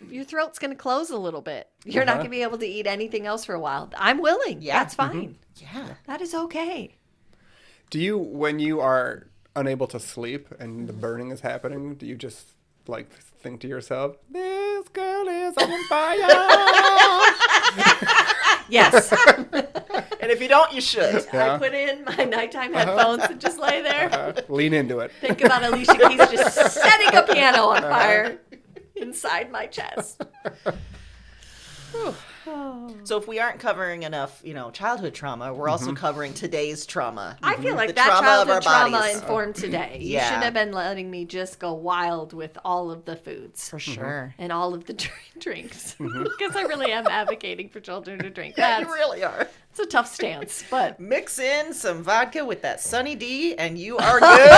Your throat's going to close a little bit. You're not going to be able to eat anything else for a while. I'm willing. Yeah. That's fine. Yeah. That is okay. Do you, when you are unable to sleep and the burning is happening, do you just like think to yourself, "This girl is on fire"? Yes. And if you don't, you should. Yeah. I put in my nighttime headphones and just lay there. Lean into it. Think about Alicia Keys just setting a piano on fire inside my chest. So if we aren't covering enough, childhood trauma, we're also covering today's trauma. I feel like The that trauma of our childhood trauma bodies. informed today. You Yeah. shouldn't have been letting me just go wild with all of the foods For sure. and all of the drinks. Because I really am advocating for children to drink. Yeah, That's you really are. it's a tough stance, but Mix in some vodka with that Sunny D, and you are good.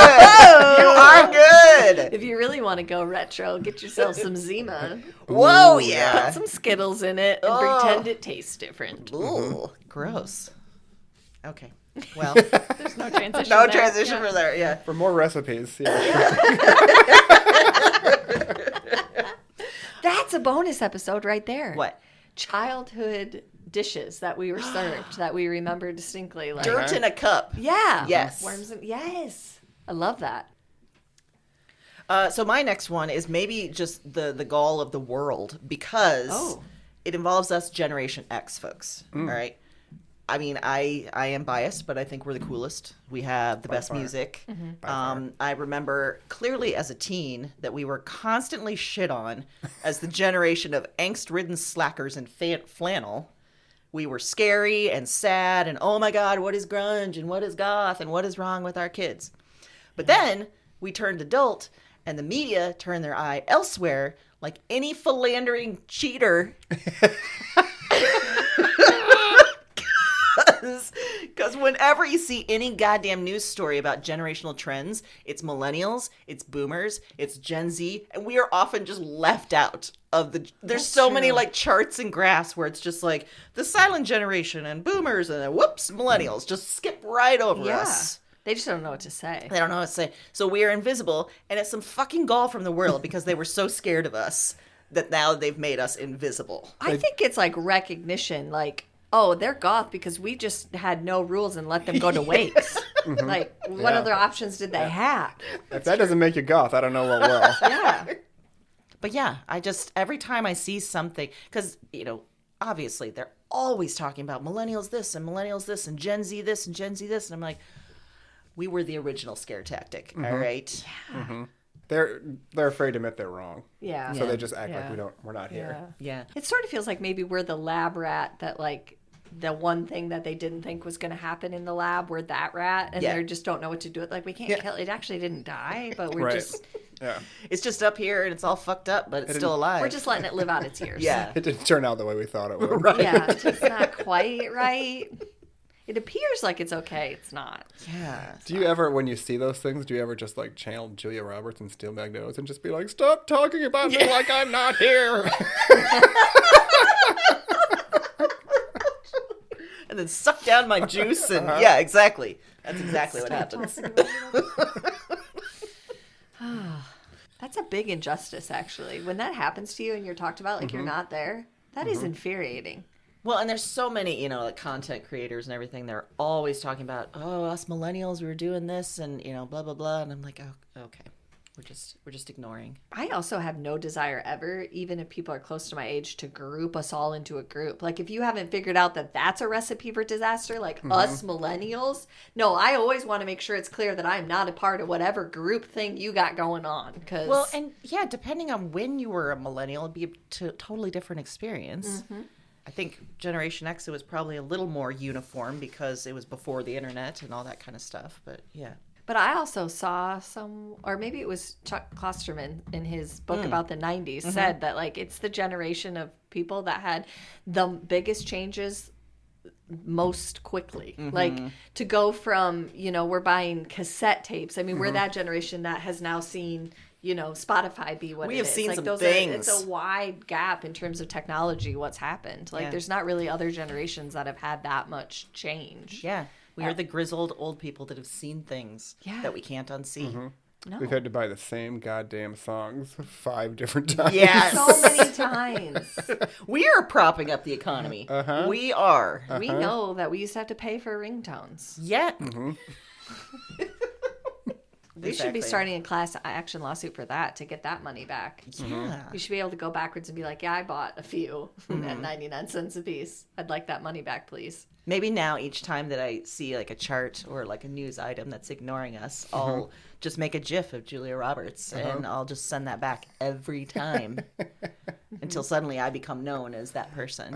You are good. if you really want to go retro, get yourself some Zima. Whoa, Put yeah. some Skittles in it and Oh. pretend it tastes different. Ooh, gross. Okay. Well, There's no transition. no there. transition Yeah. for there. Yeah. For more recipes, yeah. That's a bonus episode right there. What? Childhood dishes that we were served that we remember distinctly. Like, Dirt in a cup. yeah. Yes. Worms and yes. I love that. So my next one is maybe just the gall of the world because it involves us Generation X folks. All right. I mean, I am biased, but I think we're the coolest. We have the best far. music. Mm-hmm. I remember clearly as a teen that we were constantly shit on as the generation of angst-ridden slackers in flannel. We were scary and sad and, oh my God, what is grunge and what is goth and what is wrong with our kids? But then we turned adult and the media turned their eye elsewhere like any philandering cheater. Because whenever you see any goddamn news story about generational trends, it's millennials, it's boomers, it's Gen Z, and we are often just left out of the. There's That's so many true. like charts and graphs where it's just like the silent generation and boomers and then whoops, millennials just skip right over Yeah. us. They just don't know what to say. They don't know what to say. So we are invisible, and it's some fucking gall from the world because they were so scared of us that now they've made us invisible. I think it's like recognition, like, oh, they're goth because we just had no rules and let them go to wakes. Like, what Yeah. other options did they have? If that doesn't make you goth, I don't know what will. Yeah. But yeah, every time I see something, because, obviously they're always talking about millennials this and millennials this and Gen Z this and Gen Z this. And I'm like, we were the original scare tactic. All right. They're afraid to admit they're wrong. Yeah. So they just act Yeah. like we're not here. Yeah. It sort of feels like maybe we're the lab rat that, like, the one thing that they didn't think was going to happen in the lab, we're that rat, and Yeah. they just don't know what to do. Like, we can't kill it. It actually didn't die, but we're Right. just Yeah. It's just up here and it's all fucked up, but it's still alive. we're just letting it live out its years. Yeah. It didn't turn out the way we thought it would. Yeah, it's just not quite right. It appears like it's okay. It's not. Yeah. Do you ever, when you see those things, do you ever just like channel Julia Roberts and Steel Magnolias and just be like, stop talking about me like I'm not here? And then suck down my juice and yeah, exactly. That's exactly what happens. That's a big injustice, actually. When that happens to you and you're talked about like you're not there, that is infuriating. Well, and there's so many, like content creators and everything. They're always talking about, oh, us millennials, we were doing this and, blah, blah, blah. And I'm like, oh, okay. We're just ignoring. I also have no desire ever, even if people are close to my age, to group us all into a group. Like, if you haven't figured out that that's a recipe for disaster, like us millennials, no, I always want to make sure it's clear that I'm not a part of whatever group thing you got going on. Cause, Well, and yeah, depending on when you were a millennial, it'd be a totally different experience. I think Generation X, it was probably a little more uniform because it was before the internet and all that kind of stuff. But yeah. But I also saw or maybe it was Chuck Klosterman in his book about the 90s said that, like, it's the generation of people that had the biggest changes most quickly. Like, to go from, we're buying cassette tapes. I mean, we're that generation that has now seen, Spotify be what We it have is. seen like, some those things. It's a wide gap in terms of technology, what's happened. Like, Yeah. there's not really other generations that have had that much change. Yeah. We are the grizzled old people that have seen things that we can't unsee. No. We've had to buy the same goddamn songs 5 different times. Yes. So many times. We are propping up the economy. We are. We know that we used to have to pay for ringtones. Yeah. We should be Exactly. starting a class action lawsuit for that to get that money back. Yeah. You should be able to go backwards and be like, yeah, I bought a few at 99 cents a piece. I'd like that money back, please. Maybe now each time that I see like a chart or like a news item that's ignoring us, I'll just make a GIF of Julia Roberts and I'll just send that back every time until suddenly I become known as that person.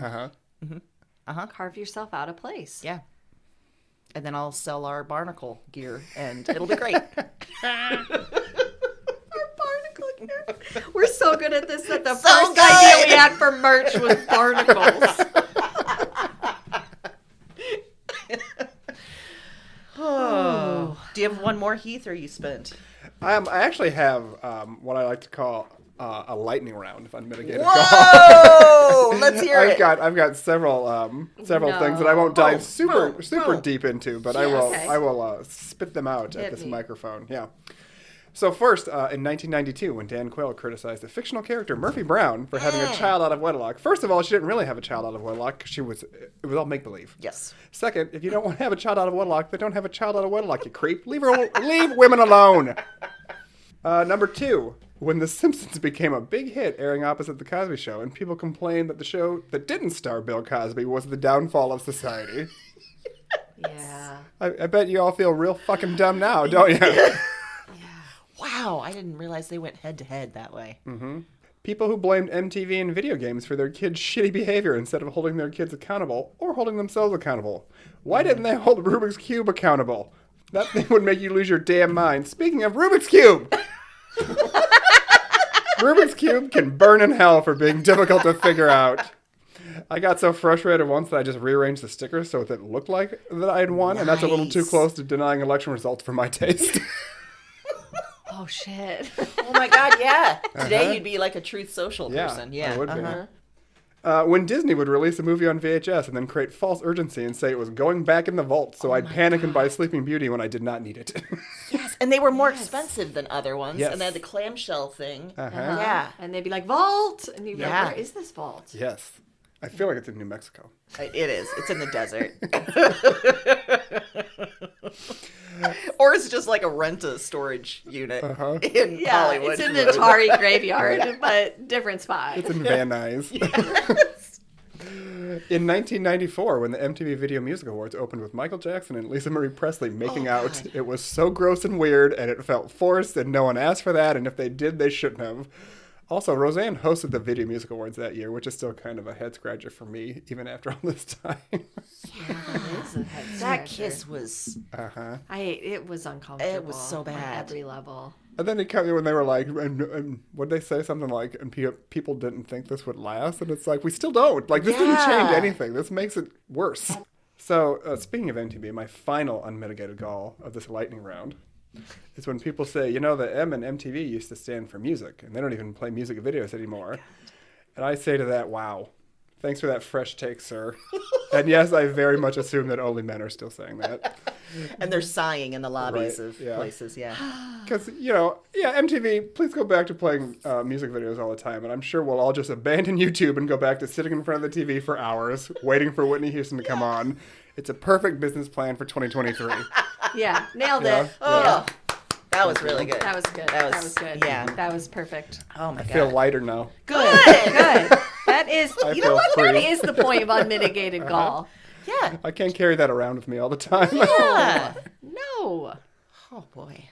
Carve yourself out a place. Yeah. And then I'll sell our barnacle gear and it'll be great. Barnacle gear. We're so good at this that the So first good. idea we had for merch was barnacles. Do you have one more, Heath, or you spent? I actually have what I like to call a lightning round of unmitigated golf. Whoa! Let's hear it. I've got several things that I won't dive super boom. deep into, but Yes. I will spit them out Hit at this me. microphone. Yeah. So first, in 1992, when Dan Quayle criticized the fictional character Murphy Brown for having a child out of wedlock. First of all, she didn't really have a child out of wedlock. It was all make believe. Yes. Second, if you don't want to have a child out of wedlock, then don't have a child out of wedlock, you creep. Leave women alone. Number 2, when The Simpsons became a big hit airing opposite The Cosby Show, and people complained that the show that didn't star Bill Cosby was the downfall of society. Yeah. I bet you all feel real fucking dumb now, don't you? Wow, I didn't realize they went head to head that way. People who blamed MTV and video games for their kids' shitty behavior instead of holding their kids accountable or holding themselves accountable. Why didn't they hold Rubik's Cube accountable? That thing would make you lose your damn mind. Speaking of Rubik's Cube! Rubik's Cube can burn in hell for being difficult to figure out. I got so frustrated once that I just rearranged the stickers so that it looked like that I had won, and that's a little too Nice. close to denying election results for my taste. Oh, shit. Oh my God, yeah. Today you'd be like a Truth Social person. Yeah. I would be. When Disney would release a movie on VHS and then create false urgency and say it was going back in the vault, so I'd panic and buy Sleeping Beauty when I did not need it. Yes, And they were more expensive than other ones. Yes. And they had the clamshell thing. Uh-huh. Yeah. And they'd be like, vault. And you'd be Yeah. like, where is this vault? Yes. I feel like it's in New Mexico. It is. It's in the desert. Or it's just like a rent-a-storage unit in Yeah, Hollywood. it's in the Atari graveyard, but different spot. It's in Van Nuys. In 1994, when the MTV Video Music Awards opened with Michael Jackson and Lisa Marie Presley making out, it was so gross and weird, and it felt forced, and no one asked for that, and if they did, they shouldn't have. Also, Roseanne hosted the Video Music Awards that year, which is still kind of a head-scratcher for me, even after all this time. That kiss was... Uh-huh. It was uncomfortable. It was so on bad. every level. And then when they were like, and what'd they say? Something like, and people didn't think this would last. And it's like, we still don't. Like, this didn't change anything. This makes it worse. So, speaking of MTV, my final unmitigated gall of this lightning round is when people say, the M in MTV used to stand for music, and they don't even play music videos anymore. And I say to that, wow. Thanks for that fresh take, sir. And yes, I very much assume that only men are still saying that. And they're sighing in the lobbies Right, of yeah. places, yeah. Because, MTV, please go back to playing music videos all the time. And I'm sure we'll all just abandon YouTube and go back to sitting in front of the TV for hours, waiting for Whitney Houston to come on. It's a perfect business plan for 2023. Yeah, nailed Yeah. it. Oh, that was really good. That was good. That That was was good. yeah. That was perfect. Oh, my I God. feel lighter now. Good. Good. That is, I you know feel what? free. That is the point of unmitigated gall. Yeah. I can't carry that around with me all the time. Yeah. No. Oh, boy.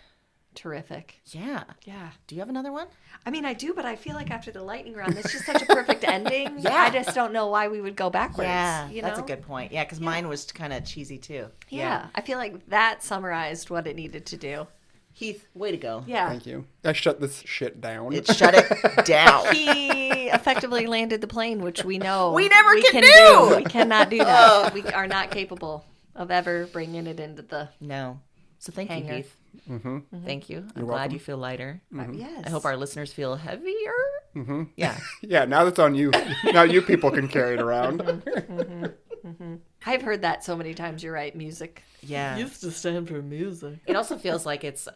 Terrific. Yeah. Yeah. Do you have another one? I mean, I do, but I feel like after the lightning round, that's just such a perfect ending. Yeah. I just don't know why we would go backwards. Yeah, you know? that's a good point. Yeah, because mine was kind of cheesy, too. Yeah. I feel like that summarized what it needed to do. Heath, way to go. Yeah. Thank you. I shut this shit down. It shut it down. He effectively landed the plane, which we know We never can do. do. We cannot do that. We are not capable of ever bringing it into the No. So thank you, Hanger. Heath. Mm-hmm. Thank you. I'm glad welcome. you feel lighter. Yes. I hope our listeners feel heavier. Mm-hmm. Yeah. Yeah, now that's on you. Now you people can carry it around. I've heard that so many times. You're right. Music. Yeah. Used to stand for music. It also feels like it's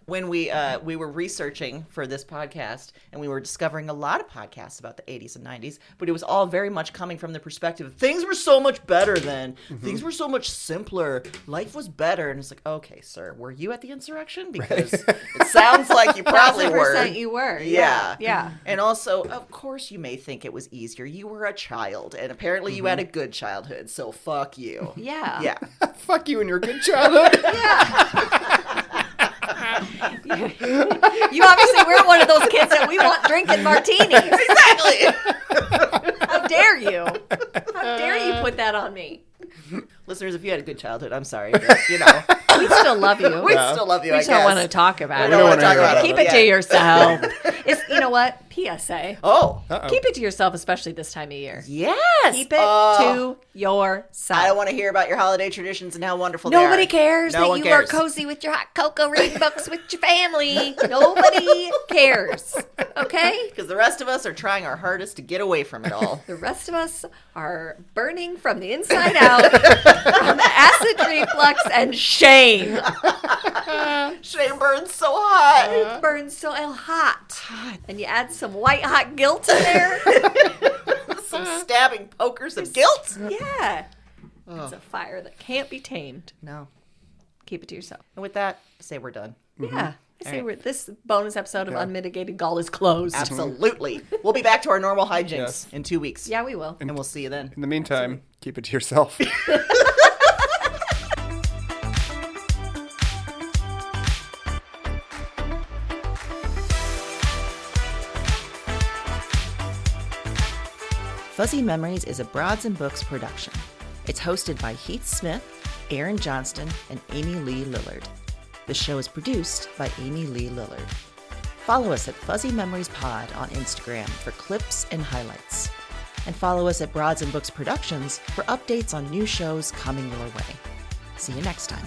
when we were researching for this podcast and we were discovering a lot of podcasts about the 80s and 90s, but it was all very much coming from the perspective of things were so much better then. Things were so much simpler. Life was better. And it's like, okay, sir, were you at the insurrection? Because it sounds like you probably were. 1,000% you were. Yeah. Yeah. And also, of course, you may think it was easier. You were a child, and apparently you had a good childhood, so fuck you. Yeah. Yeah. Fuck you and your good childhood. You obviously were one of those kids that we want drinking martinis. Exactly. How dare you? How dare you put that on me? Listeners, if you had a good childhood, I'm sorry, but, We still love you. we still love you, We I just don't guess. want to talk about We it. don't want to talk about it. Keep it Yeah. to yourself. It's, you know what? PSA. Oh. Uh-oh. Keep it to yourself, especially this time of year. Yes. Keep it to yourself. I don't want to hear about your holiday traditions and how wonderful Nobody they are. cares No that one you cares. are cozy with your hot cocoa reading books with your family. Nobody cares. Okay? Because the rest of us are trying our hardest to get away from it all. The rest of us are burning from the inside out from acid reflux and shame. Shame burns so hot. It burns so hot. And you add some white hot guilt in there. Some stabbing pokers of guilt. Yeah. It's a fire that can't be tamed. No. Keep it to yourself. And with that, I say we're done. Yeah. I say right. this bonus episode of Yeah. Unmitigated Gall is closed. Absolutely. We'll be back to our normal hijinks Yes. in 2 weeks. Yeah, we will. And we'll see you then. In the meantime, keep it to yourself. Fuzzy Memories is a Broads and Books production. It's hosted by Heath Smith, Aaron Johnston, and Amy Lee Lillard. The show is produced by Amy Lee Lillard. Follow us at Fuzzy Memories Pod on Instagram for clips and highlights. And follow us at Broads and Books Productions for updates on new shows coming your way. See you next time.